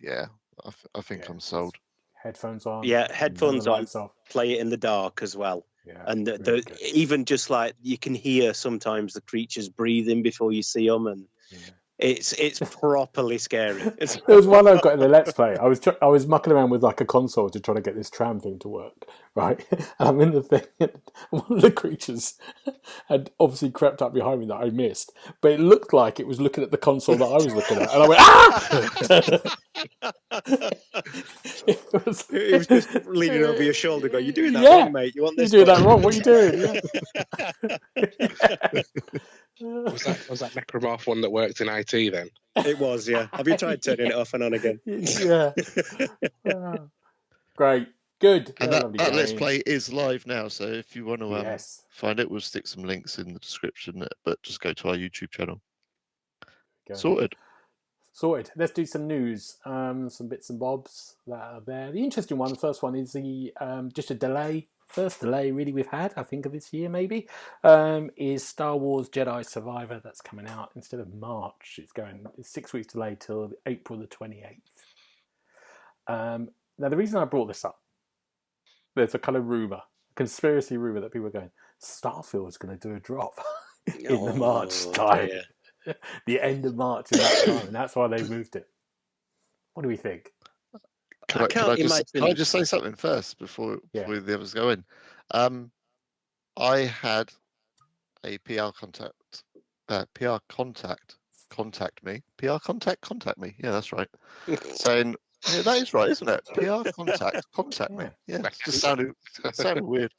yeah, I think I'm sold. Headphones on. Yeah, headphones on. Play it in the dark as well. Yeah, and even just like you can hear sometimes the creatures breathing before you see them, and It's properly scary. There was one I got in the Let's Play. I was mucking around with like a console to try to get this tram thing to work, right? And I'm in the thing, and one of the creatures had obviously crept up behind me that I missed, but it looked like it was looking at the console that I was looking at, and I went, it was just leaning over your shoulder, going, "You're doing that wrong, mate. You want this? You're doing that wrong. What are you doing?" Was that Necromorph one that worked in IT then? It was, yeah. Have you tried turning it off and on again? Yeah. Great. Good. And that Let's Play is live now, so if you want to find it, we'll stick some links in the description, but just go to our YouTube channel. Sorted. Let's do some news, some bits and bobs that are there. The interesting one, the first one, is the just a delay. First delay really we've had, I think, of this year maybe, is Star Wars Jedi Survivor. That's coming out instead of March. It's 6 weeks delayed till April the 28th. Now the reason I brought this up, there's a kind of conspiracy rumor that people are going, Starfield's going to do a drop in the March time. Yeah. The end of March in that time, and that's why they moved it. What do we think? Can I just say something first before the others go in? I had a PR contact contact me. Yeah, that's right. Saying, yeah, that is right, isn't it? PR contact me. Yeah, it just sounded weird.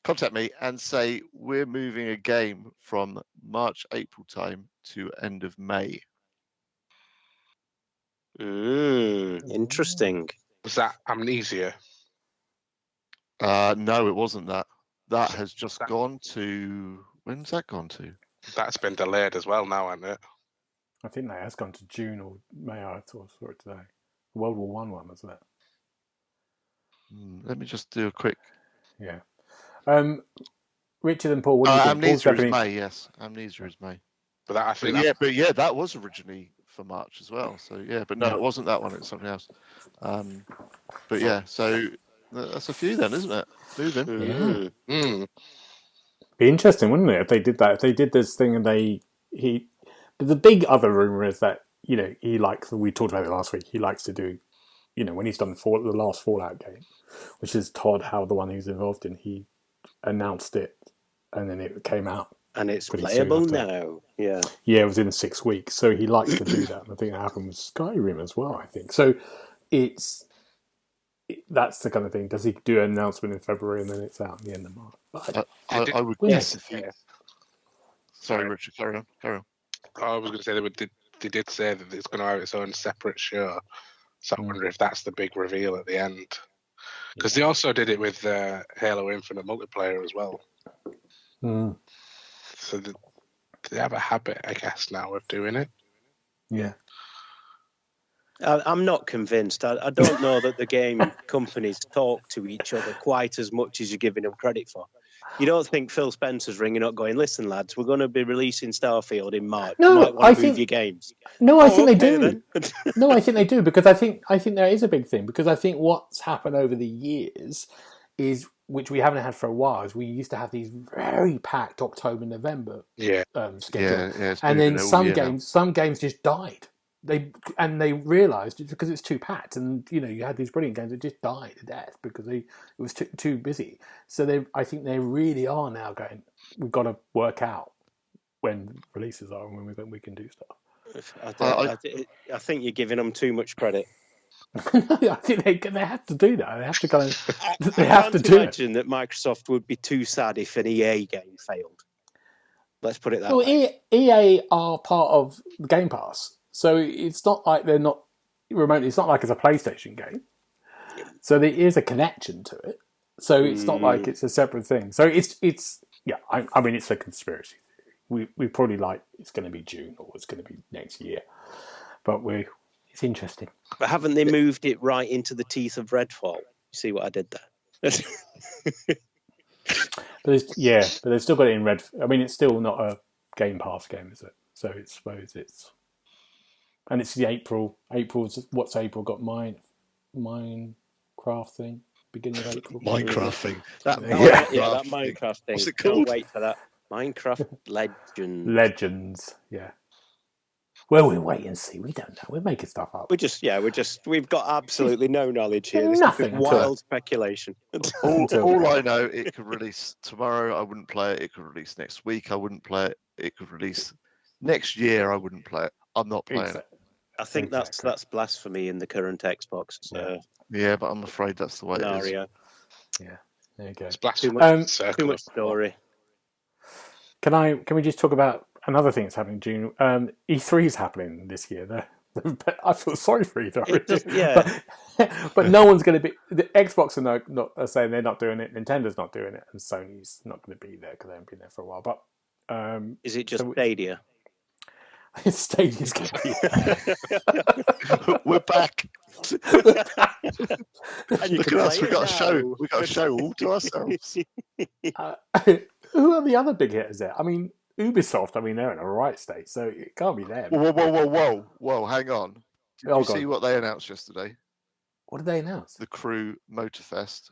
Contact me and say we're moving a game from March, April time to end of May. Interesting. Was that Amnesia? No, it wasn't that. That has just gone to... When's that gone to? That's been delayed as well now, hasn't it? I think that has gone to June or May. I saw it today. World War I one, wasn't it? Let me just do a quick... Yeah. Richard and Paul, what do you think? Amnesia is May, yes. Amnesia is May. But that, I think that was originally for March as well. So yeah, but no, it wasn't that one. It's something else. But yeah, so that's a few then, isn't it? Moving. Yeah. Be interesting, wouldn't it, if they did that? If they did this thing and the big other rumor is that he likes. We talked about it last week. He likes to do, when he's done the last Fallout game, which is Todd Howard, the one who's involved in. He announced it, and then it came out. And it's playable now. Yeah. Yeah, it was in 6 weeks. So he likes to do that. And I think that happened with Skyrim as well, I think. So that's the kind of thing. Does he do an announcement in February and then it's out at the end of March? I would guess if you... Sorry, Richard, carry on. I was going to say they did say that it's going to have its own separate show. So I wonder if that's the big reveal at the end. Because they also did it with Halo Infinite multiplayer as well. So they have a habit, I guess, now of doing it. Yeah. I'm not convinced. I don't know that the game companies talk to each other quite as much as you're giving them credit for. You don't think Phil Spencer's ringing up going, listen, lads, we're going to be releasing Starfield in March. No, I think your games. No, I think they do. No, I think they do, because I think there is a big thing, because I think what's happened over the years is, which we haven't had for a while, is we used to have these very packed October, November schedule. Yeah, and then some games just died. They realised it's because it's too packed, and you had these brilliant games that just died to death because it was too busy. So I think they really are now going, we've got to work out when releases are and when we can do stuff. I think you're giving them too much credit. I think they have to do that. They have to kind of. They have to imagine that Microsoft would be too sad if an EA game failed. Let's put it that way. EA are part of Game Pass. So it's not like they're not remotely. It's not like it's a PlayStation game. So there is a connection to it. So it's not like it's a separate thing. So it's yeah. I mean, it's a conspiracy theory. We probably it's going to be June or it's going to be next year. But it's interesting. But haven't they moved it right into the teeth of Redfall? You see what I did there? But they've still got it in Red. I mean, it's still not a Game Pass game, is it? So I suppose it's. And it's the April. What's April got? Minecraft thing. Beginning of April. Minecraft thing. That Minecraft thing. What's it called? Can't wait for that. Minecraft Legends. Legends. Yeah. Well, we'll wait and see. We don't know. We're making stuff up. We've got absolutely no knowledge here. This Nothing is wild speculation. All I know, it could release tomorrow. I wouldn't play it. It could release next week. I wouldn't play it. It could release next year. I wouldn't play it. I'm not playing it. I think that's blasphemy in the current Xbox. Yeah, but I'm afraid that's the way it is. Yeah, there you go. It's blasphemy. Too much story. Can we just talk about another thing that's happening in June? E3 is happening this year. I feel sorry for E3. But no one's going to be. The Xbox are saying they're not doing it. Nintendo's not doing it, and Sony's not going to be there because they haven't been there for a while. But is it just Stadia? Stadia's going to be. We're back. And you Look at us. We got a show. We got a show all to ourselves. Who are the other big hitters there? I mean, Ubisoft. I mean, they're in a right state, so it can't be them. Whoa! Hang on. Did you see what they announced yesterday? What did they announce? The Crew Motorfest.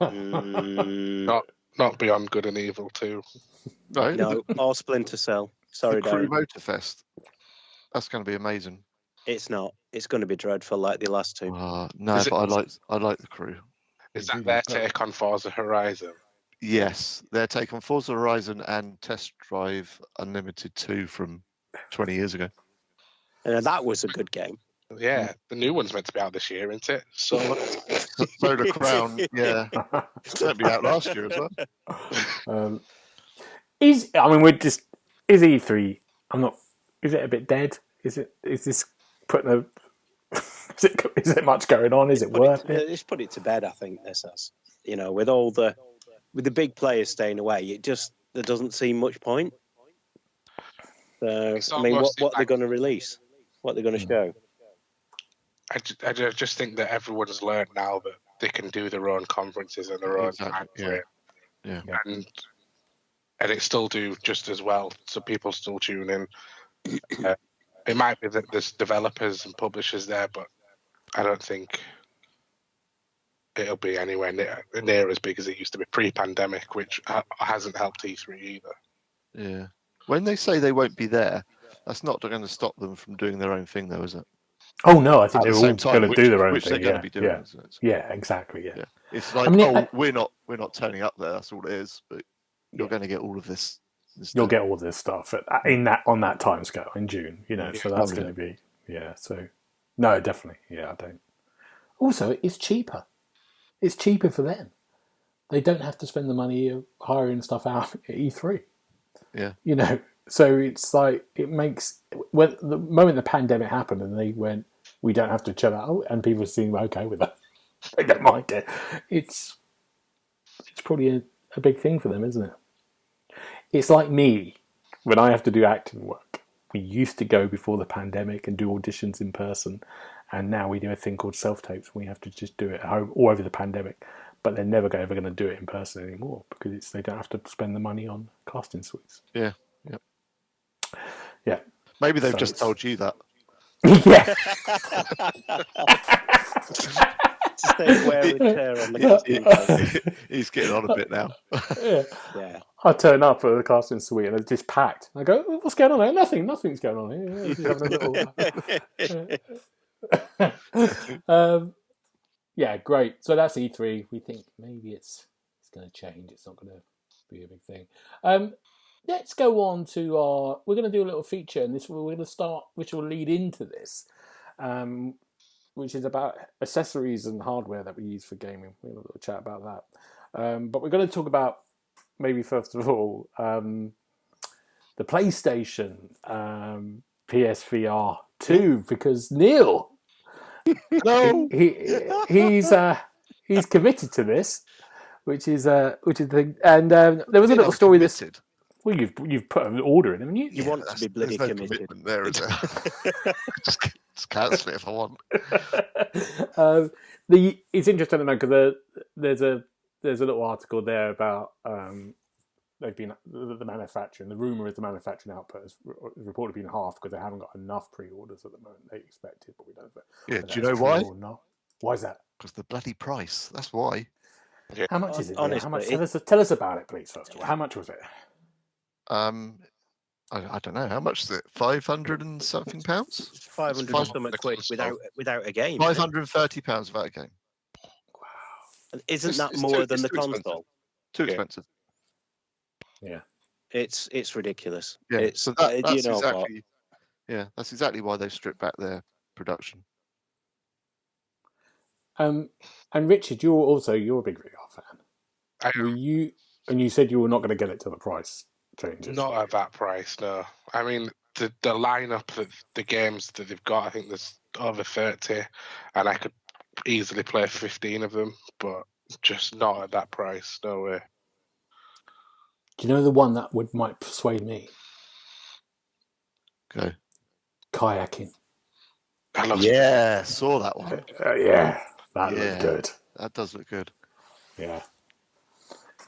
Not Beyond Good and Evil 2. No, or Splinter Cell. Sorry, the Crew Darren. Motorfest. That's going to be amazing. It's not. It's going to be dreadful like the last two. No, but I like the Crew. Is that their take on Forza Horizon? Yes, their take on Forza Horizon and Test Drive Unlimited 2 from 20 years ago. And that was a good game. Yeah, the new one's meant to be out this year, isn't it? Solar Crown, yeah. It's meant to be out last year as well. Is E3? Is it a bit dead? Is this putting a? Is it much going on? Is it worth it? Just put it to bed. I think this has. With the big players staying away, there doesn't seem much point. So, I mean, what they're going to release, what they're going to show. I just think that everyone's learned now that they can do their own conferences and their own time frame. Yeah. And it still do just as well, so people still tune in. It might be that there's developers and publishers there, but I don't think it'll be anywhere near as big as it used to be pre-pandemic, which hasn't helped E3 either. Yeah. When they say they won't be there, that's not going to stop them from doing their own thing, though, is it? Oh no, I think they're all going to do their own which thing. They're going to be doing, isn't it? Yeah, exactly. Yeah. It's like, we're not turning up there. That's all it is. But you're going to get all of this. You'll get all this stuff on that time scale in June. So that's going to be So no, definitely. Yeah, I don't. Also, it's cheaper. It's cheaper for them. They don't have to spend the money hiring stuff out at E3. Yeah. So it's like it makes when the moment the pandemic happened and they went, we don't have to chill out, and people seem okay with that. They don't mind it. It's probably a big thing for them, isn't it? It's like me when I have to do acting work. We used to go before the pandemic and do auditions in person, and now we do a thing called self-tapes. We have to just do it at home all over the pandemic, but they're never ever going to do it in person anymore because they don't have to spend the money on casting suites. Yeah. Yeah. Maybe they've just told you that. Yeah. He's getting on a bit now. Yeah. I turn up at the casting suite and it's just packed. I go, what's going on here? Nothing's going on here. Just having a little... yeah, great. So that's E3. We think maybe it's going to change. It's not going to be a big thing. Let's go on to we're going to do a little feature, and we're going to start, which will lead into this, which is about accessories and hardware that we use for gaming. We're going to have a little chat about that. But we're going to talk about, maybe first of all, the PlayStation PSVR 2, because Neil, he's committed to this, which is the thing. And there was a little story committed. Well, you've put an order in, haven't you? You want to be bloody committed. There, is it? just cancel it if I want. It's interesting to know because there's a little article there about they've been the manufacturing. The rumor is the manufacturing output has reported been half because they haven't got enough pre-orders at the moment. They expected, but we don't. Yeah, do you know why? Why is that? Because the bloody price. That's why. Yeah. How much is it? Honestly, how much? Tell us about it, please. First of all, how much was it? I don't know how much is it. 500 and something pounds. 500 and something quid without a game. £530 without a game. And isn't that more than the console? Too expensive. Yeah. It's ridiculous. Yeah. It's, So that's you know exactly. Yeah, that's exactly why they've stripped back their production. And Richard, you're a big VR fan. And you said you were not going to get it till the price changes. Not at that price, no. I mean, the lineup of the games that they've got, I think there's over 30, and I could easily play 15 of them, but just not at that price, no way. Do you know the one that might persuade me? Okay. Kayaking. Yeah, saw that one. Yeah, that looked good. That does look good. Yeah.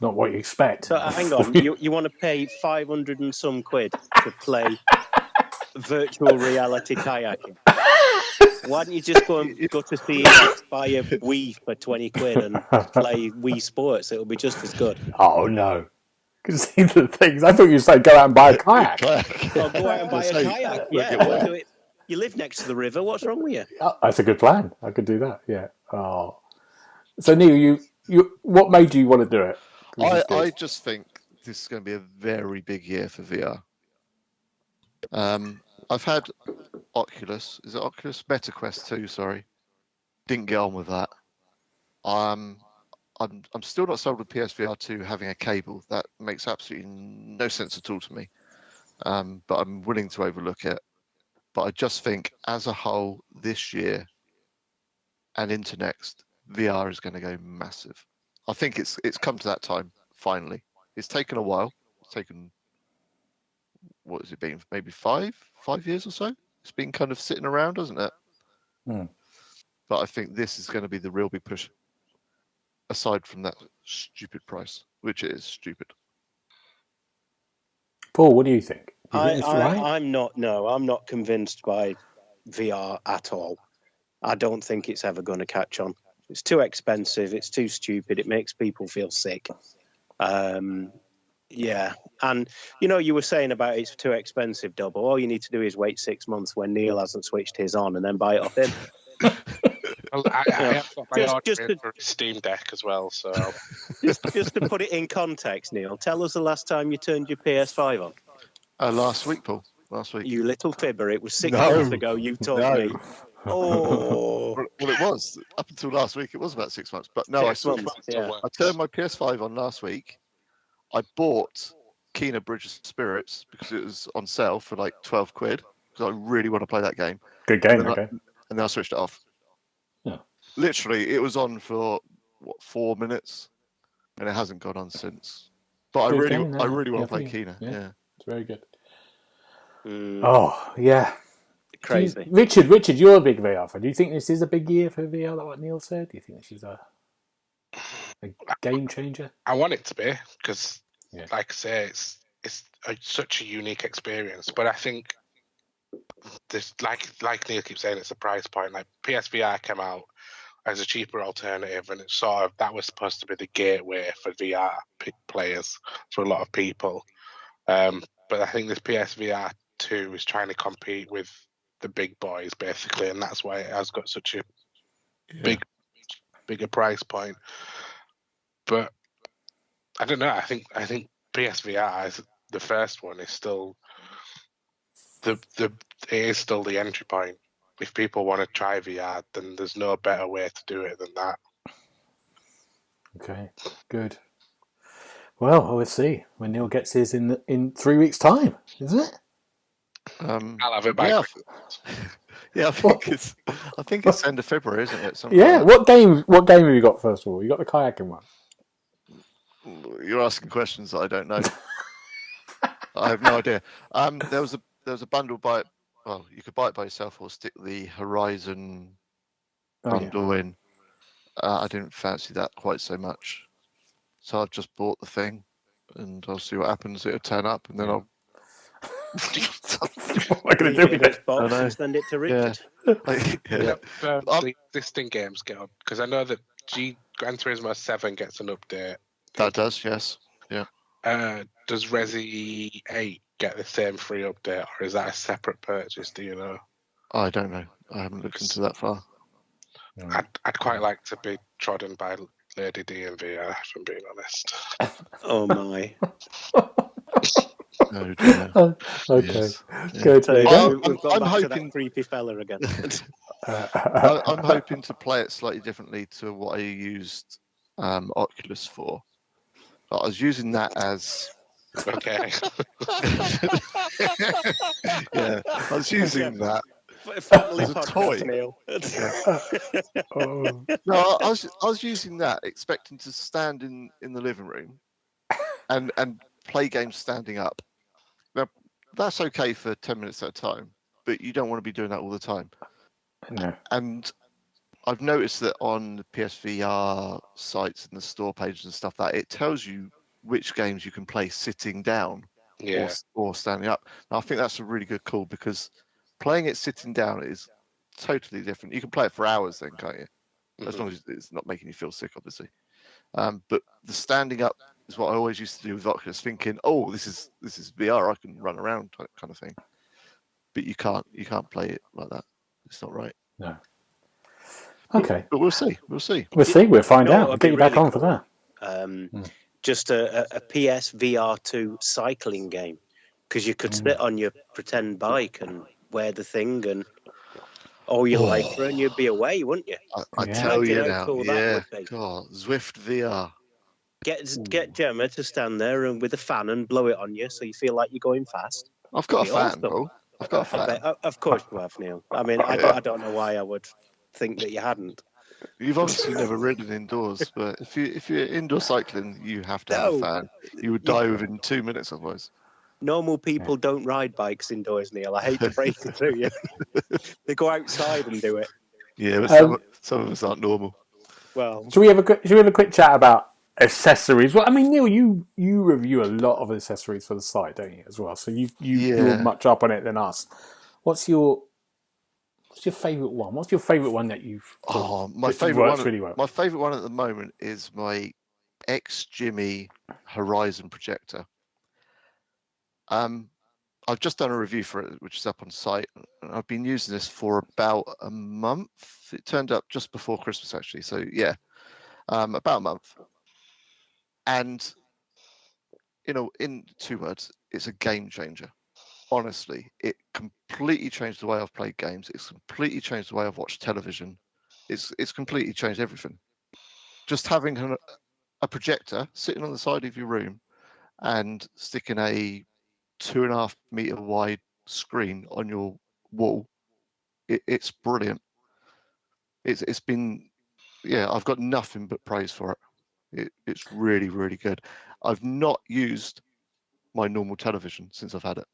Not what you expect. So hang on, you want to pay 500 and some quid to play virtual reality kayaking? Why don't you just go to CES, buy a Wii for 20 quid and play Wii Sports? It'll be just as good. Oh, no. Because see the things. I thought you said go out and buy a kayak. Well, go out and buy a kayak. Yeah, do it. You live next to the river. What's wrong with you? Oh, that's a good plan. I could do that. Yeah. Oh. So Neil, you what made you want to do it? I just think this is going to be a very big year for VR. I've had Oculus. Is it Oculus? MetaQuest 2, sorry. Didn't get on with that. I'm still not sold with PSVR 2 having a cable. That makes absolutely no sense at all to me. But I'm willing to overlook it. But I just think as a whole this year and into next, VR is going to go massive. I think it's come to that time, finally. It's taken a while. It's taken, what has it been, maybe 5 years or so? It's been kind of sitting around, hasn't it? Mm. But I think this is going to be the real big push, aside from that stupid price, which is stupid. Paul, what do you think? Do you think it's right? I'm not convinced by VR at all. I don't think it's ever going to catch on. It's too expensive. It's too stupid. It makes people feel sick. Yeah. And, you were saying about it's too expensive, Double. All you need to do is wait 6 months when Neil hasn't switched his on and then buy it off him. Well, I have got my order for Steam Deck as well, so... just to put it in context, Neil, tell us the last time you turned your PS5 on. Last week, Paul. Last week. You little fibber. It was 6 months ago you told me. Oh. Well, it was. Up until last week, it was about 6 months. But no, I turned my PS5 on last week. I bought Kena Bridge of Spirits because it was on sale for like 12 quid because I really want to play that game. Good game, and okay. And then I switched it off. Yeah. Literally, it was on for, 4 minutes and it hasn't gone on since. But I really want to play Kena. Yeah. It's very good. Oh, yeah. Crazy. Richard, you're a big VR fan. Do you think this is a big year for VR, like what Neil said? Do you think this is a game changer? I want it to be, because, like I say, it's such a unique experience. But I think this, like Neil keeps saying, it's a price point. Like PSVR came out as a cheaper alternative, and it's that was supposed to be the gateway for VR players for a lot of people. But I think this PSVR 2 is trying to compete with the big boys, basically, and that's why it has got such a bigger price point. But I don't know. I think PSVR is the first one is still it is still the entry point. If people want to try VR, then there's no better way to do it than that. Okay, good. Well, we'll see when Neil gets his in 3 weeks' time, isn't it? I'll have it by. Yeah, I think it's end of February, isn't it? Yeah. What game have you got first of all? You got the kayaking one. You're asking questions that I don't know. I have no idea. There was a bundle by. Well, you could buy it by yourself or stick the Horizon bundle in. I didn't fancy that quite so much, so I've just bought the thing, and I'll see what happens. It'll turn up, and then I'll. What am I going to do with it? Box and send it to Richard. The existing games get on, because I know that Gran Turismo 7 gets an update. That does, yes, yeah. Does Resi 8 get the same free update, or is that a separate purchase? Do you know? I don't know. I haven't looked into that far. I'd quite like to be trodden by Lady D in VR, if I'm being honest. Oh my! Oh dear. Okay, Yes. good. So There you Well, go. we've gone I'm back to hoping- that creepy fella again. I'm hoping to play it slightly differently to what I used Oculus for. But I was using that as Okay. yeah, I was using that. Family As a podcast, toy. Neil. Oh, No, I was using that, expecting to stand in the living room and play games standing up. Now that's okay for 10 minutes at a time, but you don't want to be doing that all the time. no. And I've noticed that on the PSVR sites and the store pages and stuff, that it tells you which games you can play sitting down Yeah. or standing up. And I think that's a really good call, because playing it sitting down is totally different. You can play it for hours then, can't you? As long as it's not making you feel sick, obviously. But the standing up is what I always used to do with Oculus, thinking, oh, this is VR, I can run around kind of thing. But you can't play it like that. It's not right. No. Okay. But we'll see. We'll see. We'll see. We'll find No, out. We'll it'd get be you back really on for cool. that. Just a PS VR2 cycling game, because you could sit on your pretend bike and wear the thing and all your lycra, and you'd be away, wouldn't you? I Yeah. tell you Imagine how now, cool that yeah. would be. God, Zwift VR. Get Gemma to stand there and with a fan and blow it on you, so you feel like you're going fast. I've got a Be fan, awesome. Paul. I've got a fan. Okay, of course you have, Neil. I mean, I don't know why I would think that you hadn't. You've obviously never ridden indoors, but if you're indoor cycling, you have to have a No. fan. You would die within 2 minutes otherwise. Normal people don't ride bikes indoors, Neil. I hate to break it to you. They go outside and do it. Yeah, but some of us aren't normal. Well, Should we have a quick chat about accessories? Well, I mean, Neil, you review a lot of accessories for the site, don't you, as well? So you're much up on it than us. What's your favourite one? What's your favourite one that you've? My favourite works one. really well. My favourite one at the moment is my Jimmy Horizon projector. I've just done a review for it, which is up on site, and I've been using this for about a month. It turned up just before Christmas, actually. So yeah, about a month. And in 2 words, it's a game changer. Honestly, it completely changed the way I've played games. It's completely changed the way I've watched television. It's completely changed everything. Just having a projector sitting on the side of your room and sticking a 2.5 meter wide screen on your wall, it's brilliant. It's been, I've got nothing but praise for it. It's really, really good. I've not used my normal television since I've had it.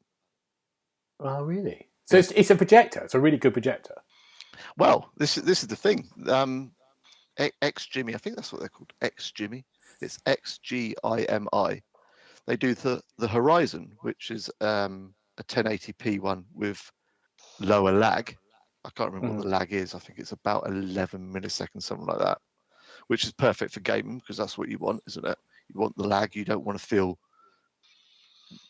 Oh, really? So it's a projector. It's a really good projector. Well, this is the thing. Jimmy, I think that's what they're called. Jimmy. It's XGIMI. They do the Horizon, which is a 1080p one with lower lag. I can't remember what the lag is. I think it's about 11 milliseconds, something like that, which is perfect for gaming because that's what you want, isn't it? You want the lag. You don't want to feel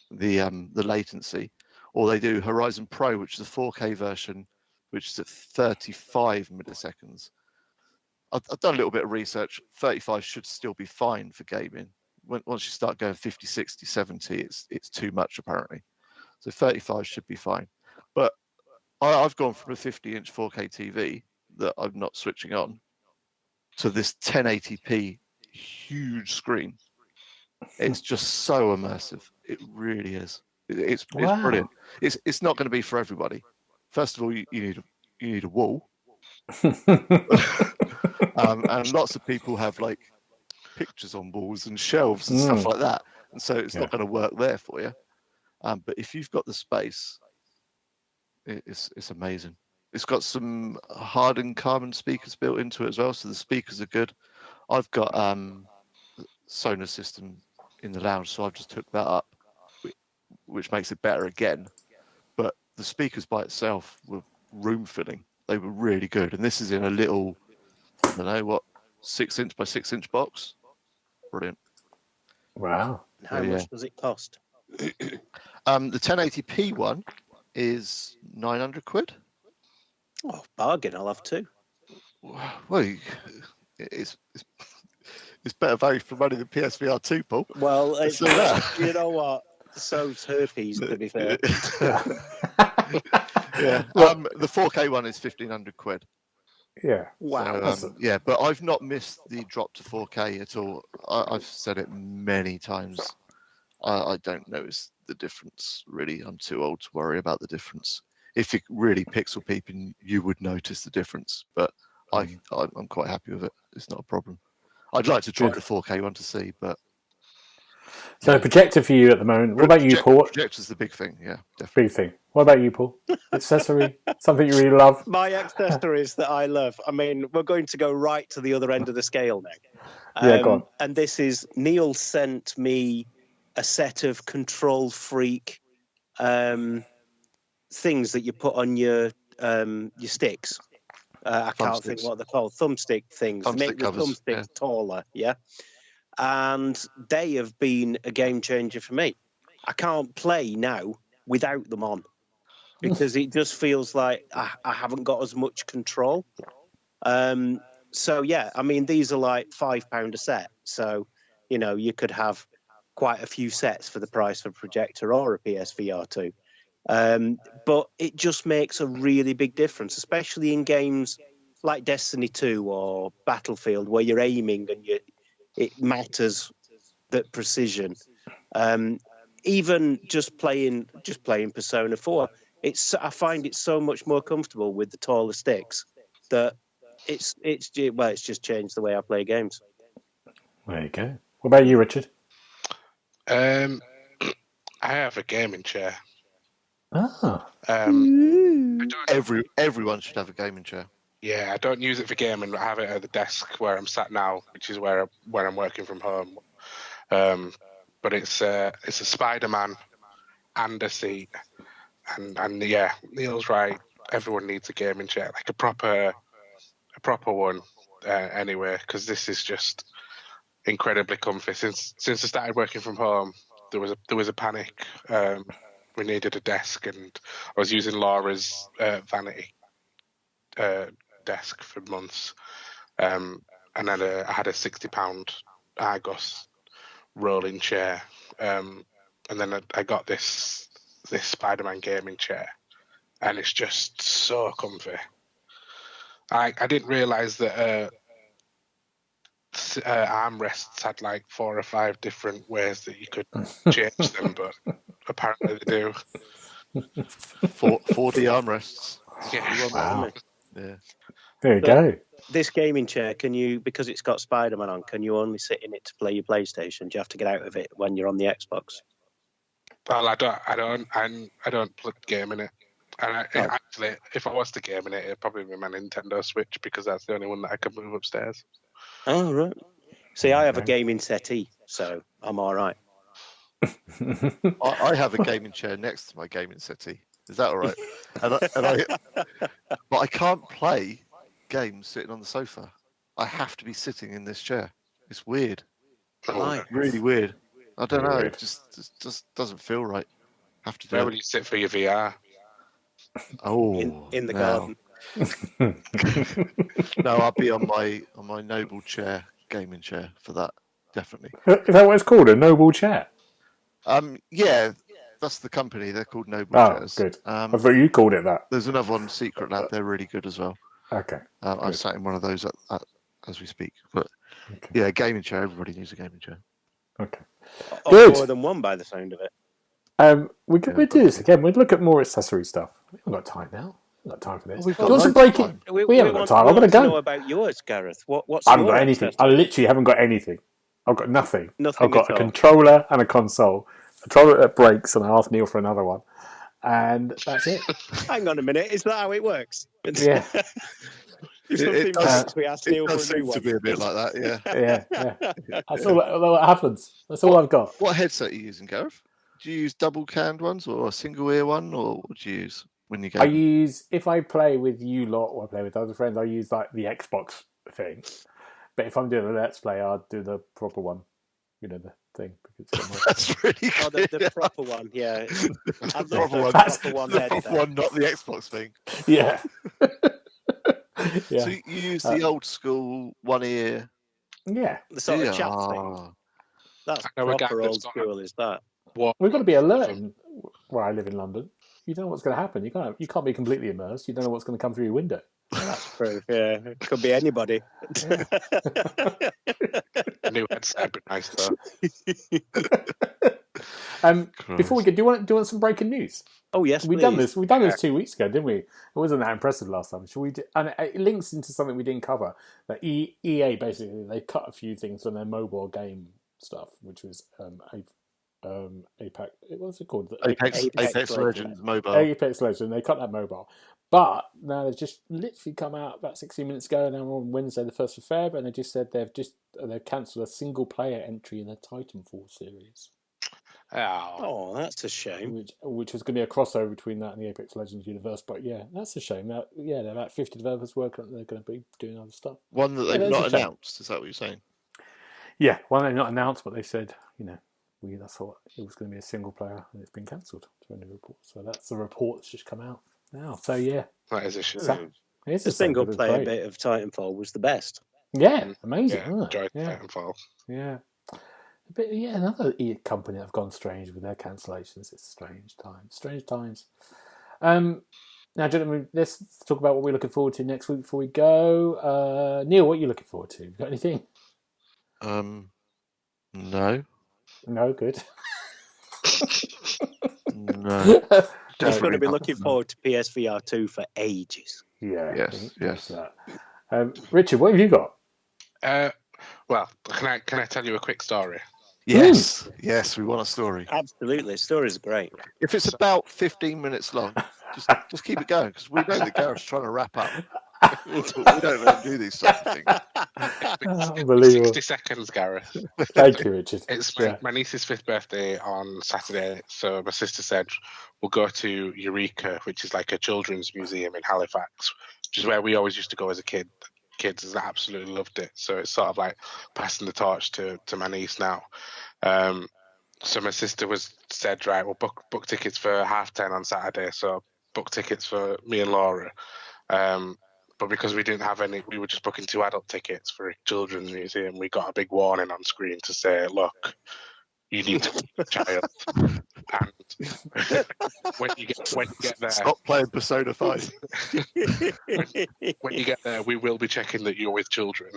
the latency. Or they do Horizon Pro, which is a 4K version, which is at 35 milliseconds. I've done a little bit of research. 35 should still be fine for gaming. Once you start going 50, 60, 70, it's too much apparently. So 35 should be fine. But I've gone from a 50-inch 4K TV that I'm not switching on to this 1080p huge screen. It's just so immersive. It really is. It's brilliant. It's not going to be for everybody. First of all, you need a wall, and lots of people have like pictures on walls and shelves and stuff like that, and so it's not going to work there for you. But if you've got the space, it's amazing. It's got some hardened carbon speakers built into it as well, so the speakers are good. I've got Sonos system in the lounge, so I've just took that up, which makes it better again. But the speakers by itself were room filling. They were really good, and this is in a little, I don't know what, 6-inch by 6-inch box. Brilliant. Wow. How much does it cost? The 1080p one is 900 quid. Oh, bargain! I'll have two. Well, it's better value for money than PSVR 2, Paul. Well, Let's say that. you know what? So's herpes, to be fair. Yeah. The 4K one is 1,500 quid. Yeah. Wow. So, yeah, but I've not missed the drop to 4K at all. I've said it many times. I don't notice the difference, really. I'm too old to worry about the difference. If you're really pixel peeping, you would notice the difference. But I'm quite happy with it. It's not a problem. I'd like to try the 4K one to see, but... So projector for you at the moment. What about you, Paul? Projector's the big thing, yeah, definitely. Big thing. What about you, Paul? Accessory? Something you really love? My accessories that I love. I mean, we're going to go right to the other end of the scale now. Yeah, go on. And this is, Neil sent me a set of Control Freak things that you put on your sticks. I can't think what they're called. Thumbstick things. Make the thumbstick taller, yeah? And they have been a game changer for me. I can't play now without them on because it just feels like I haven't got as much control. So, yeah, I mean, these are like £5 a set. So, you know, you could have quite a few sets for the price of a projector or a PSVR 2. But it just makes a really big difference, especially in games like Destiny 2 or Battlefield where you're aiming and it matters that precision. Even just playing Persona 4, I find it so much more comfortable with the taller sticks that it's just changed the way I play games. There you go. What about you, Richard? I have a gaming chair. Ah. Everyone should have a gaming chair. Yeah, I don't use it for gaming. I have it at the desk where I'm sat now, which is where I'm working from home. But it's a Spider-Man and a seat, and yeah, Neil's right. Everyone needs a gaming chair, like a proper one, anyway, because this is just incredibly comfy. Since I started working from home, there was a panic. We needed a desk, and I was using Laura's vanity desk for months, and then I had a £60 Argos rolling chair, and then I got this Spider-Man gaming chair, and it's just so comfy. I didn't realise that armrests had like 4 or 5 different ways that you could change them, but apparently they do. 4D armrests. Yeah. Wow. Yeah. There you go. This gaming chair, because it's got Spider-Man on, can you only sit in it to play your PlayStation? Do you have to get out of it when you're on the Xbox? Well, I don't game in it. And actually, if I was to game in it, it'd probably be my Nintendo Switch because that's the only one that I can move upstairs. Oh, right. See, I have a gaming settee, so I'm all right. I have a gaming chair next to my gaming settee. Is that all right? But I can't play games sitting on the sofa. I have to be sitting in this chair. It's weird. Right. Really weird. I don't know. Weird. It just doesn't feel right. Have to do Where it. would you sit for your VR? Oh, In the garden. No, I'll be on my noble chair, gaming chair for that, definitely. Is that what it's called? A noble chair? Yeah, that's the company. They're called Noble Chairs. Good. I thought you called it that. There's another one, Secret Lab. They're really good as well. Okay. I'm sat in one of those as we speak. But yeah, gaming chair. Everybody needs a gaming chair. Okay. Or more than one by the sound of it. We'll do this again. We'll look at more accessory stuff. We haven't got time now. We haven't got time for this. We've Do you got want to loads break of it? time. We haven't got time. I'm going to know go. about yours, Gareth. What's I haven't your got anything. accessory? I literally haven't got anything. I've got nothing. Nothing I've got at a all. controller and a console. A controller that breaks, and I asked Neil for another one. And that's it. Hang on a minute. Is that how it works? Yeah. If something breaks, we ask Neil does for a new seem one. to be a bit like that, yeah. Yeah. That's all that happens. That's all I've got. What headset are you using, Gareth? Do you use double canned ones or a single ear one, or what do you use when you go? If I play with you lot or I play with other friends, I use like the Xbox thing. But if I'm doing a Let's Play, I'll do the proper one. the thing. Because That's really Oh, good. the proper one, yeah. The proper one, proper one the headset. proper one, not the Xbox thing. yeah. Yeah. So you use the old school one ear. Yeah. The sort of chat thing. Ah. That's I know a guy proper that's old got school, is that? What? We've got to be alert where I live in London. You don't know what's going to happen. You can't be completely immersed. You don't know what's going to come through your window. That's true. Yeah, it could be anybody. New headset, but nice though. Before we get, do you want some breaking news? Oh yes, We've done this 2 weeks ago, didn't we? It wasn't that impressive last time. Should we? And it links into something we didn't cover. That EA basically they cut a few things on their mobile game stuff, which was Apex. What's it called? Apex Legends mobile. Apex Legends. They cut that mobile, but now they've just literally come out about 16 minutes ago. Now we're on Wednesday, the 1st of Feb, and they just said they've cancelled a single player entry in the Titanfall series. Oh, that's a shame. Which was going to be a crossover between that and the Apex Legends universe, but yeah, that's a shame. Now, there are about 50 developers working on it. They're going to be doing other stuff. One that they've not announced. Is that what you're saying? Yeah, one they've not announced, but they said, that's what it was going to be a single player, and it's been cancelled. To the report. So that's the report that's just come out now. So yeah, that is a shame. It's the single player bit of Titanfall was the best. Yeah, amazing. Yeah, enjoyed Titanfall. Yeah. But yeah, another company that have gone strange with their cancellations. It's strange times. Now, gentlemen, let's talk about what we're looking forward to next week before we go. Neil, what are you looking forward to? You got anything? No. No, good. No. Just going to be looking forward to PSVR 2 for ages. Yeah. Yes. Richard, what have you got? Well, can I tell you a quick story? Yes, we want a story. Absolutely, stories are great. If it's about 15 minutes long, just keep it going because we know that Gareth's trying to wrap up. We don't let him do these sort of things. Unbelievable. 60 seconds, Gareth. Thank you, Richard. It's my niece's 5th birthday on Saturday, so my sister said we'll go to Eureka, which is like a children's museum in Halifax, which is where we always used to go as a kid. Kids has absolutely loved it, so it's sort of like passing the torch to my niece now. So my sister said, right, we'll book tickets for 10:30 on Saturday, so book tickets for me and Laura. But because we didn't have any, we were just booking 2 adult tickets for a children's museum. We got a big warning on screen to say, look, you need to keep a child. And when you get there, stop playing Persona 5. when you get there, we will be checking that you're with children.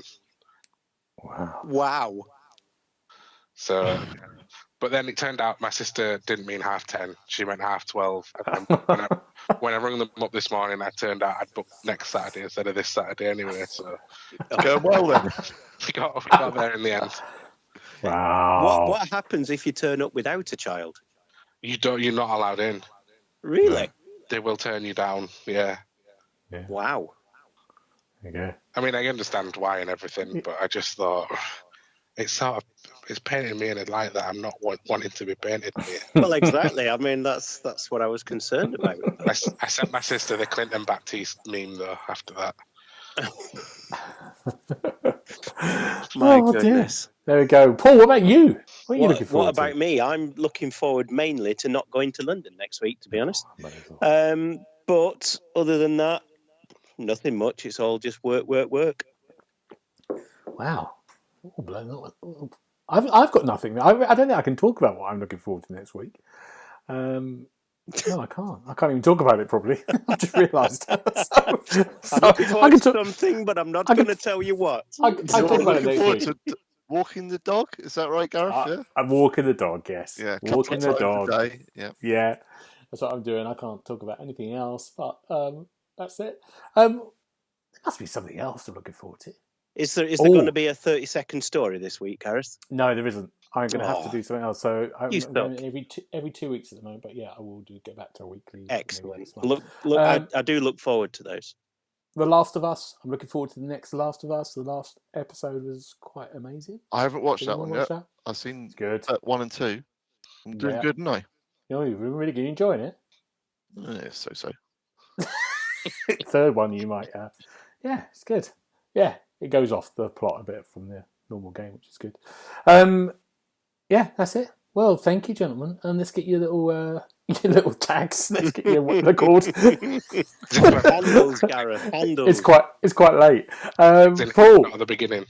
Wow. So, but then it turned out my sister didn't mean 10:30. She meant 12:30. And when I rung them up this morning, it turned out I'd booked next Saturday instead of this Saturday anyway. So, going well then. we got there in the end. Wow. What happens if you turn up without a child? You're not allowed in. Really? No. They will turn you down. Yeah. Wow. Okay. I mean, I understand why and everything, but I just thought it's painting me in a light that I'm not wanting to be painted here. Well, exactly. I mean, that's what I was concerned about. I sent my sister the Clinton Baptiste meme though. After that. My goodness. Dear. There we go. Paul, what about you? What are you looking forward What to? about me? I'm looking forward mainly to not going to London next week, to be honest. But other than that, nothing much. It's all just work. Wow. I've got nothing. I don't think I can talk about what I'm looking forward to next week. No, I can't. I can't even talk about it properly. I've just realised. I'm looking forward to something, but I'm not going to tell you what. I talk about it next week. Walking the dog, is that right, Gareth? I'm walking the dog. Yes. Yeah. Walking the dog. Yeah. Yeah. That's what I'm doing. I can't talk about anything else, but that's it. There must be something else I'm looking forward to. Is there going to be a 30-second story this week, Gareth? No, there isn't. I'm going to have to do something else. So I'm suck. every 2 weeks at the moment. But yeah, I will get back to a weekly. Excellent. Look, I do look forward to those. The Last of Us. I'm looking forward to the next Last of Us. The last episode was quite amazing. I haven't watched that one yet. That? I've seen good 1 and 2. I'm doing good, aren't I? You've been really good. You enjoying it? Yeah, so. Third one, you might. Yeah, it's good. Yeah, it goes off the plot a bit from the normal game, which is good. Yeah, that's it. Well, thank you, gentlemen, and let's get your little tags. Let's get your what they're called. Handles, Gareth. Handles. It's quite late. Not Paul, at the beginning.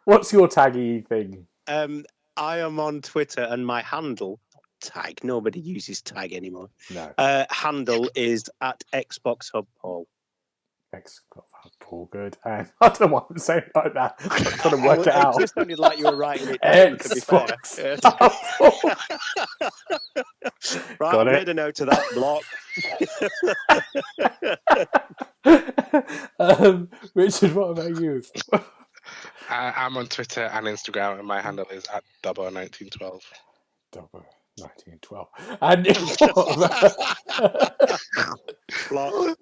what's your taggy thing? I am on Twitter, and my handle tag. Nobody uses tag anymore. No. Handle is at TheXboxHub Paul. Paul, good. I don't know why I'm saying it like that. I'm trying to work it out. It just sounded like you were writing it down, to be fair. Right, Got I it. made a note of that block. Richard, what about you? I'm on Twitter and Instagram, and my handle is at Dubbo1912. Dubbo 1912. And block.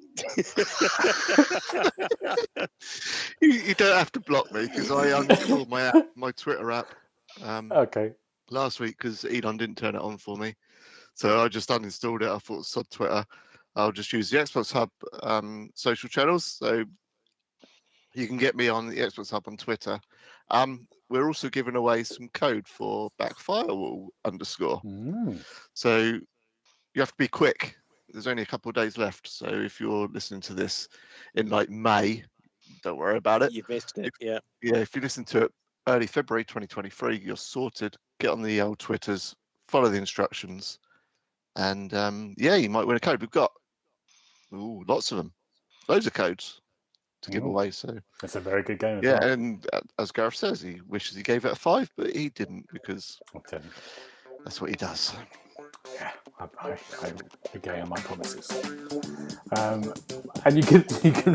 You don't have to block me because I uninstalled my Twitter app okay. last week because Elon didn't turn it on for me. So I just uninstalled it. I thought, sod Twitter. I'll just use the Xbox Hub social channels. So you can get me on the Xbox Hub on Twitter. We're also giving away some code for backfirewall_. So you have to be quick. There's only a couple of days left. So if you're listening to this in like May, don't worry about it. You've missed it, yeah. Yeah, if you listen to it early February 2023, you're sorted. Get on the old Twitters, follow the instructions, and you might win a code. We've got lots of them, loads of codes to give away. So it's a very good game. Yeah, and as Gareth says, he wishes he gave it a 5, but he didn't because that's what he does. Yeah, I again my promises. And you can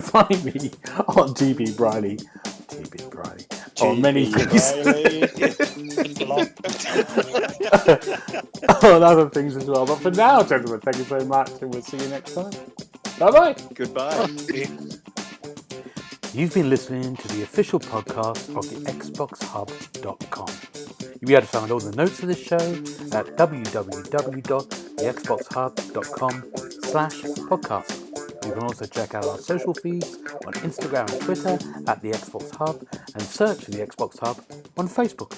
find me on GB Briley, on many things, on other things as well. But for now, gentlemen, thank you very much, and we'll see you next time. Bye bye. Goodbye. You've been listening to the official podcast of TheXboxHub.com. You'll be able to find all the notes of this show at www.thexboxhub.com/podcast. You can also check out our social feeds on Instagram and Twitter at The Xbox Hub, and search for The Xbox Hub on Facebook.